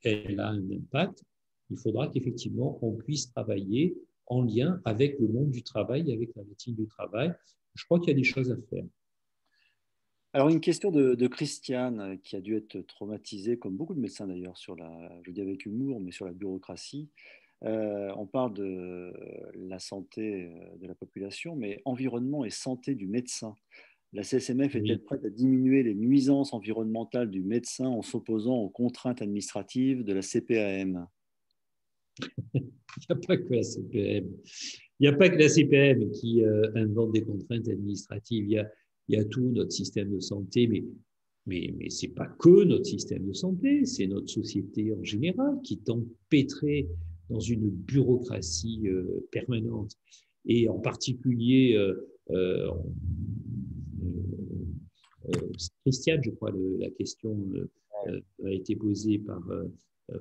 elle a un impact. Il faudra qu'effectivement, on puisse travailler en lien avec le monde du travail, avec la médecine du travail. Je crois qu'il y a des choses à faire. Alors, une question de Christiane, qui a dû être traumatisée, comme beaucoup de médecins d'ailleurs, je dis avec humour, mais sur la bureaucratie. On parle de la santé de la population, mais environnement et santé du médecin. La CSMF est-elle Oui. prête à diminuer les nuisances environnementales du médecin en s'opposant aux contraintes administratives de la CPAM? Il n'y a pas que la CPM. Il n'y a pas que la CPM qui invente des contraintes administratives. Il y a tout notre système de santé, mais ce n'est pas que notre système de santé, c'est notre société en général qui est empêtrée dans une bureaucratie permanente. Et en particulier, euh, Christiane, je crois, la question a été posée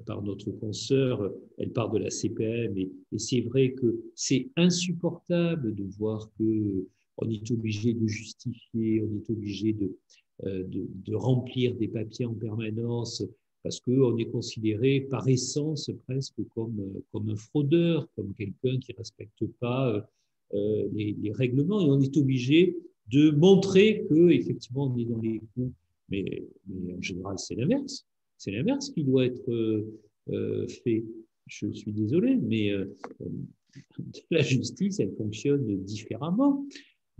par notre consoeur, elle part de la CPM, et c'est vrai que c'est insupportable de voir qu'on est obligé de justifier, on est obligé de remplir des papiers en permanence, parce qu'on est considéré par essence presque comme un fraudeur, comme quelqu'un qui ne respecte pas les règlements, et on est obligé de montrer qu'effectivement on est dans les coups. Mais en général, c'est l'inverse. C'est l'inverse qui doit être fait. Je suis désolé, mais la justice, elle fonctionne différemment.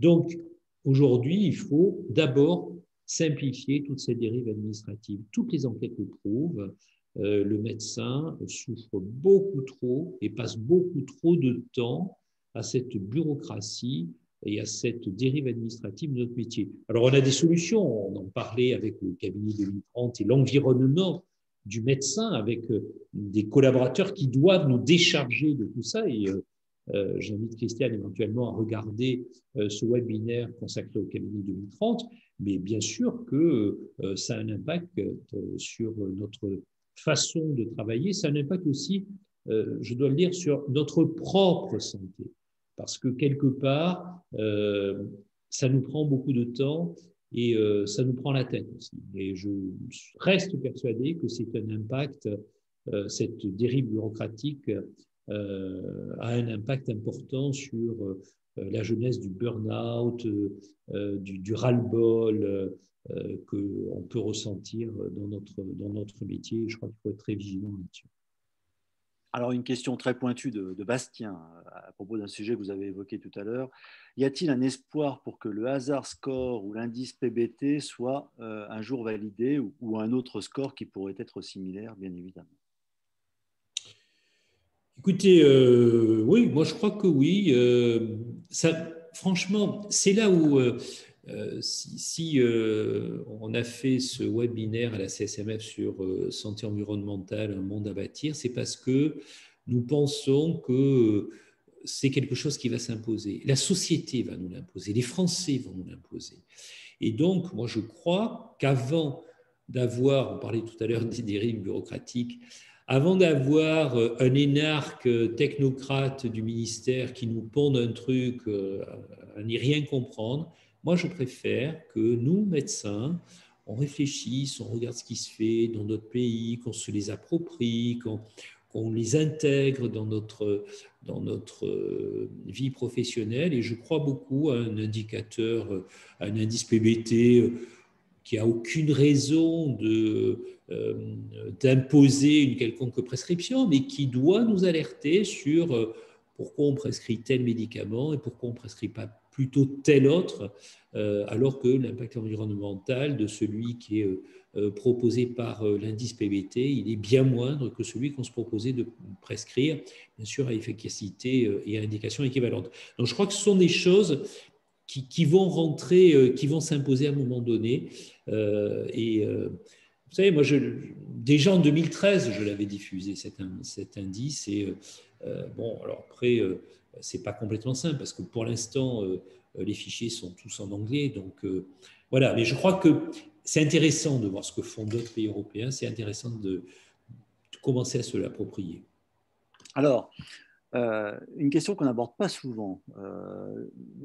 Donc, aujourd'hui, il faut d'abord simplifier toute cette dérive administrative. Toutes les enquêtes le prouvent. Le médecin souffre beaucoup trop et passe beaucoup trop de temps à cette bureaucratie et à cette dérive administrative de notre métier. Alors, on a des solutions. On en parlait avec le cabinet 2030 et l'environnement du médecin, avec des collaborateurs qui doivent nous décharger de tout ça. Et j'invite Christiane éventuellement à regarder ce webinaire consacré au cabinet 2030. Mais bien sûr que ça a un impact sur notre façon de travailler. Ça a un impact aussi, je dois le dire, sur notre propre santé. Parce que quelque part, ça nous prend beaucoup de temps et ça nous prend la tête aussi. Et je reste persuadé que c'est un impact, cette dérive bureaucratique a un impact important sur la jeunesse du burn-out, du ras-le-bol qu'on peut ressentir dans notre métier. Je crois qu'il faut être très vigilant là-dessus. Alors, une question très pointue de Bastien à propos d'un sujet que vous avez évoqué tout à l'heure. Y a-t-il un espoir pour que le hasard score ou l'indice PBT soit un jour validé ou un autre score qui pourrait être similaire, bien évidemment? Écoutez, oui, moi je crois que oui. Ça, franchement, c'est là où, si on a fait ce webinaire à la CSMF sur santé environnementale, un monde à bâtir, c'est parce que nous pensons que c'est quelque chose qui va s'imposer. La société va nous l'imposer, les Français vont nous l'imposer. Et donc, moi je crois qu'avant d'avoir, on parlait tout à l'heure des dérives bureaucratiques, avant d'avoir un énarque technocrate du ministère qui nous ponde un truc à n'y rien comprendre, moi je préfère que nous, médecins, on réfléchisse, on regarde ce qui se fait dans notre pays, qu'on se les approprie, qu'on les intègre dans notre vie professionnelle. Et je crois beaucoup à un indicateur, à un indice PBT qui n'a aucune raison d'imposer une quelconque prescription, mais qui doit nous alerter sur pourquoi on prescrit tel médicament et pourquoi on ne prescrit pas plutôt tel autre, alors que l'impact environnemental de celui qui est proposé par l'indice PBT, il est bien moindre que celui qu'on se proposait de prescrire, bien sûr à efficacité et à indication équivalente. Donc je crois que ce sont des choses qui vont rentrer, qui vont s'imposer à un moment donné. Vous savez, moi, déjà en 2013, je l'avais diffusé, cet indice. Et bon, alors après, c'est pas complètement simple parce que pour l'instant, les fichiers sont tous en anglais. Donc voilà, mais je crois que c'est intéressant de voir ce que font d'autres pays européens. C'est intéressant de commencer à se l'approprier. Alors, une question qu'on n'aborde pas souvent,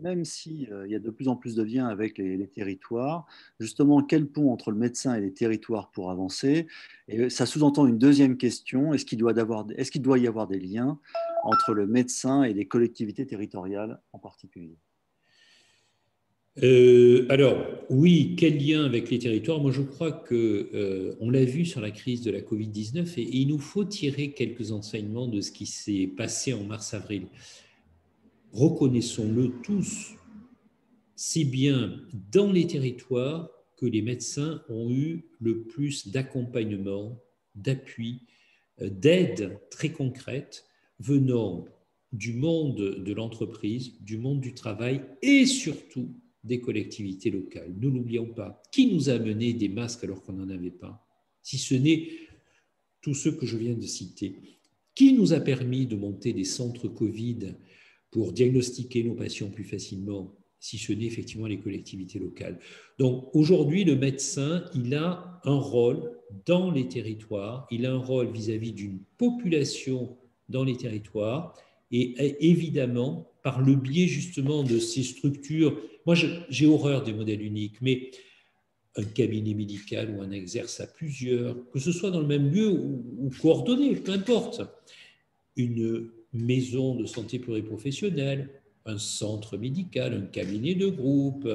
même s'il y a de plus en plus de liens avec les territoires, justement, quel pont entre le médecin et les territoires pour avancer? Et ça sous-entend une deuxième question, est-ce qu'il doit y avoir des liens entre le médecin et les collectivités territoriales en particulier? Alors, oui, quel lien avec les territoires? Moi, je crois que on l'a vu sur la crise de la Covid-19 et il nous faut tirer quelques enseignements de ce qui s'est passé en mars-avril. Reconnaissons-le tous, c'est bien dans les territoires que les médecins ont eu le plus d'accompagnement, d'appui, d'aides très concrètes venant du monde de l'entreprise, du monde du travail et surtout des collectivités locales. Ne l'oublions pas. Qui nous a amené des masques alors qu'on n'en avait pas? Si ce n'est tous ceux que je viens de citer. Qui nous a permis de monter des centres Covid pour diagnostiquer nos patients plus facilement, si ce n'est effectivement les collectivités locales? Donc aujourd'hui, le médecin, il a un rôle dans les territoires, il a un rôle vis-à-vis d'une population dans les territoires, et évidemment, par le biais justement de ces structures, moi j'ai horreur des modèles uniques, mais un cabinet médical où on exerce à plusieurs, que ce soit dans le même lieu ou coordonné, peu importe, une maison de santé pluriprofessionnelle, un centre médical, un cabinet de groupe,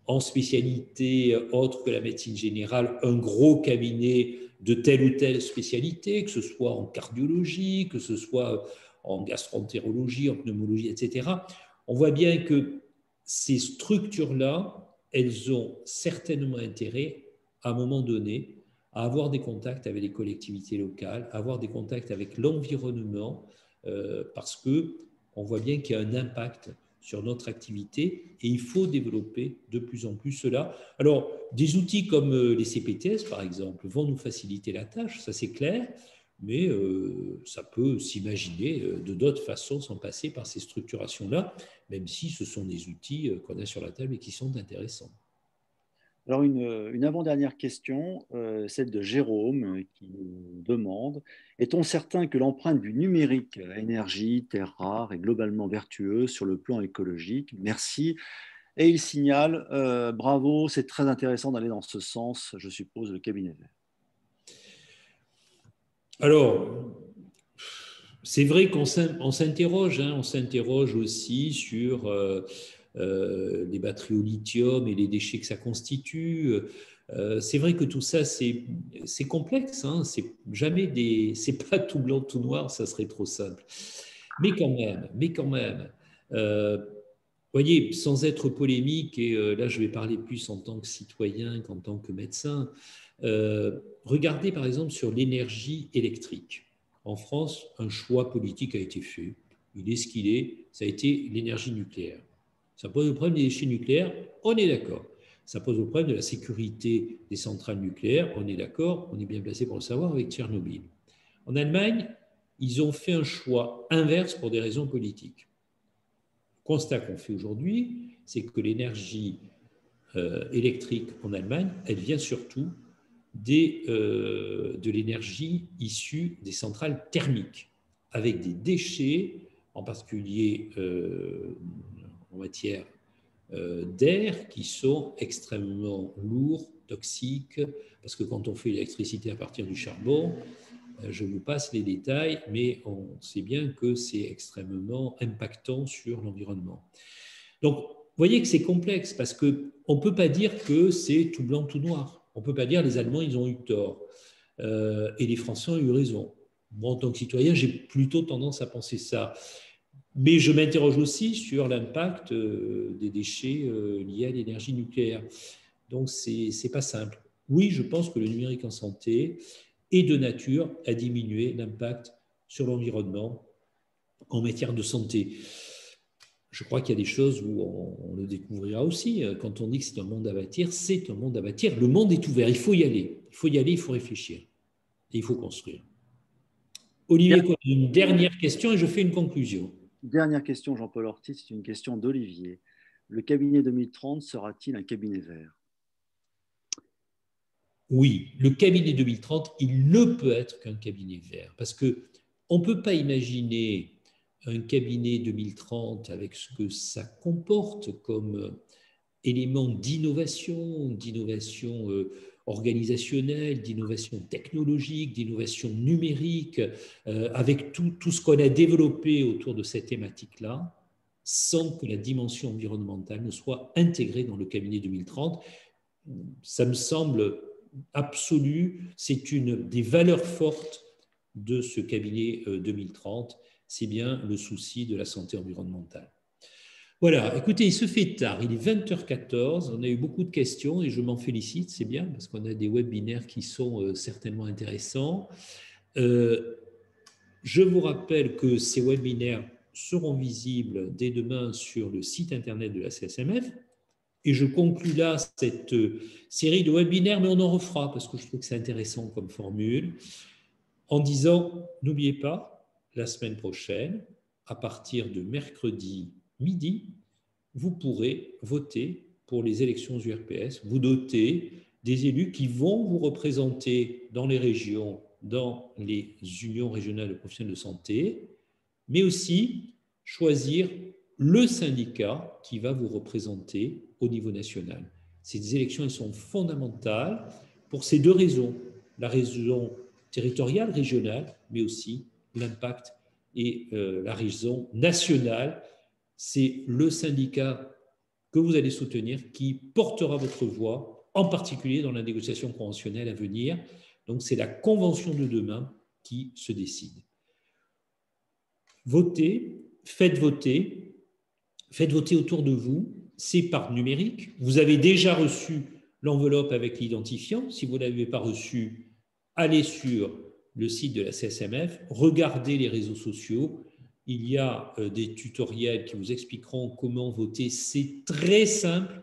en spécialité autre que la médecine générale, un gros cabinet de telle ou telle spécialité, que ce soit en cardiologie, que ce soit en gastroentérologie, en pneumologie, etc. On voit bien que ces structures-là, elles ont certainement intérêt, à un moment donné, à avoir des contacts avec les collectivités locales, à avoir des contacts avec l'environnement, parce qu'on voit bien qu'il y a un impact sur notre activité et il faut développer de plus en plus cela. Alors, des outils comme les CPTS, par exemple, vont nous faciliter la tâche, ça c'est clair, mais ça peut s'imaginer de d'autres façons sans passer par ces structurations-là, même si ce sont des outils qu'on a sur la table et qui sont intéressants. Alors, une avant-dernière question, celle de Jérôme, qui nous demande, est-on certain que l'empreinte du numérique, énergie, terres rares, est globalement vertueuse sur le plan écologique? Merci. Et il signale, bravo, c'est très intéressant d'aller dans ce sens, je suppose, le cabinet vert. Alors, c'est vrai qu'on s'interroge, hein, on s'interroge aussi sur les batteries au lithium et les déchets que ça constitue. C'est vrai que tout ça, c'est complexe. Hein, c'est pas tout blanc, tout noir, ça serait trop simple. Mais quand même, voyez, sans être polémique, et là je vais parler plus en tant que citoyen qu'en tant que médecin, regardez par exemple sur l'énergie électrique. En France, un choix politique a été fait. Il est ce qu'il est. Ça a été l'énergie nucléaire. Ça pose le problème des déchets nucléaires, on est d'accord. Ça pose le problème de la sécurité des centrales nucléaires, on est d'accord, on est bien placé pour le savoir avec Tchernobyl. En Allemagne, ils ont fait un choix inverse pour des raisons politiques. Le constat qu'on fait aujourd'hui, c'est que l'énergie électrique en Allemagne, elle vient surtout de l'énergie issue des centrales thermiques, avec des déchets, en particulier en matière d'air, qui sont extrêmement lourds, toxiques, parce que quand on fait l'électricité à partir du charbon, je vous passe les détails, mais on sait bien que c'est extrêmement impactant sur l'environnement. Donc, vous voyez que c'est complexe, parce qu'on ne peut pas dire que c'est tout blanc, tout noir. On ne peut pas dire les Allemands, ils ont eu tort, et les Français ont eu raison. Moi, en tant que citoyen, j'ai plutôt tendance à penser ça. Mais je m'interroge aussi sur l'impact des déchets liés à l'énergie nucléaire. Donc, ce n'est pas simple. Oui, je pense que le numérique en santé est de nature à diminuer l'impact sur l'environnement en matière de santé. Je crois qu'il y a des choses où on le découvrira aussi. Quand on dit que c'est un monde à bâtir, c'est un monde à bâtir. Le monde est ouvert, il faut y aller. Il faut y aller, il faut réfléchir. Et il faut construire. Olivier, une dernière question et je fais une conclusion. Dernière question, Jean-Paul Ortiz, c'est une question d'Olivier. Le cabinet 2030 sera-t-il un cabinet vert? Oui, le cabinet 2030, il ne peut être qu'un cabinet vert, parce qu'on ne peut pas imaginer un cabinet 2030 avec ce que ça comporte comme éléments d'innovation organisationnelle, d'innovation technologique, d'innovation numérique, avec tout ce qu'on a développé autour de cette thématique-là, sans que la dimension environnementale ne soit intégrée dans le cabinet 2030. Ça me semble absolu, c'est une des valeurs fortes de ce cabinet 2030, c'est bien le souci de la santé environnementale. Voilà, écoutez, il se fait tard, il est 20h14, on a eu beaucoup de questions et je m'en félicite, c'est bien parce qu'on a des webinaires qui sont certainement intéressants. Je vous rappelle que ces webinaires seront visibles dès demain sur le site internet de la CSMF et je conclus là cette série de webinaires, mais on en refera parce que je trouve que c'est intéressant comme formule, en disant, n'oubliez pas, la semaine prochaine, à partir de mercredi midi, vous pourrez voter pour les élections URPS, vous doter des élus qui vont vous représenter dans les régions, dans les unions régionales de professionnels de santé, mais aussi choisir le syndicat qui va vous représenter au niveau national. Ces élections, elles sont fondamentales pour ces deux raisons. La raison territoriale, régionale, mais aussi l'impact et la raison nationale. C'est le syndicat que vous allez soutenir qui portera votre voix, en particulier dans la négociation conventionnelle à venir. Donc, c'est la convention de demain qui se décide. Votez, faites voter autour de vous, c'est par numérique. Vous avez déjà reçu l'enveloppe avec l'identifiant. Si vous ne l'avez pas reçu, allez sur le site de la CSMF, regardez les réseaux sociaux. Il y a des tutoriels qui vous expliqueront comment voter. C'est très simple.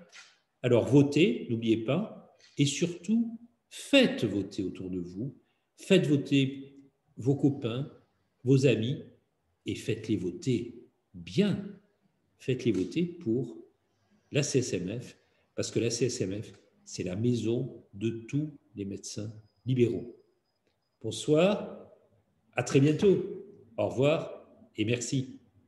Alors votez, n'oubliez pas, et surtout, faites voter autour de vous. Faites voter vos copains, vos amis, et faites-les voter bien. Faites-les voter pour la CSMF, parce que la CSMF, c'est la maison de tous les médecins libéraux. Bonsoir, à très bientôt. Au revoir et merci.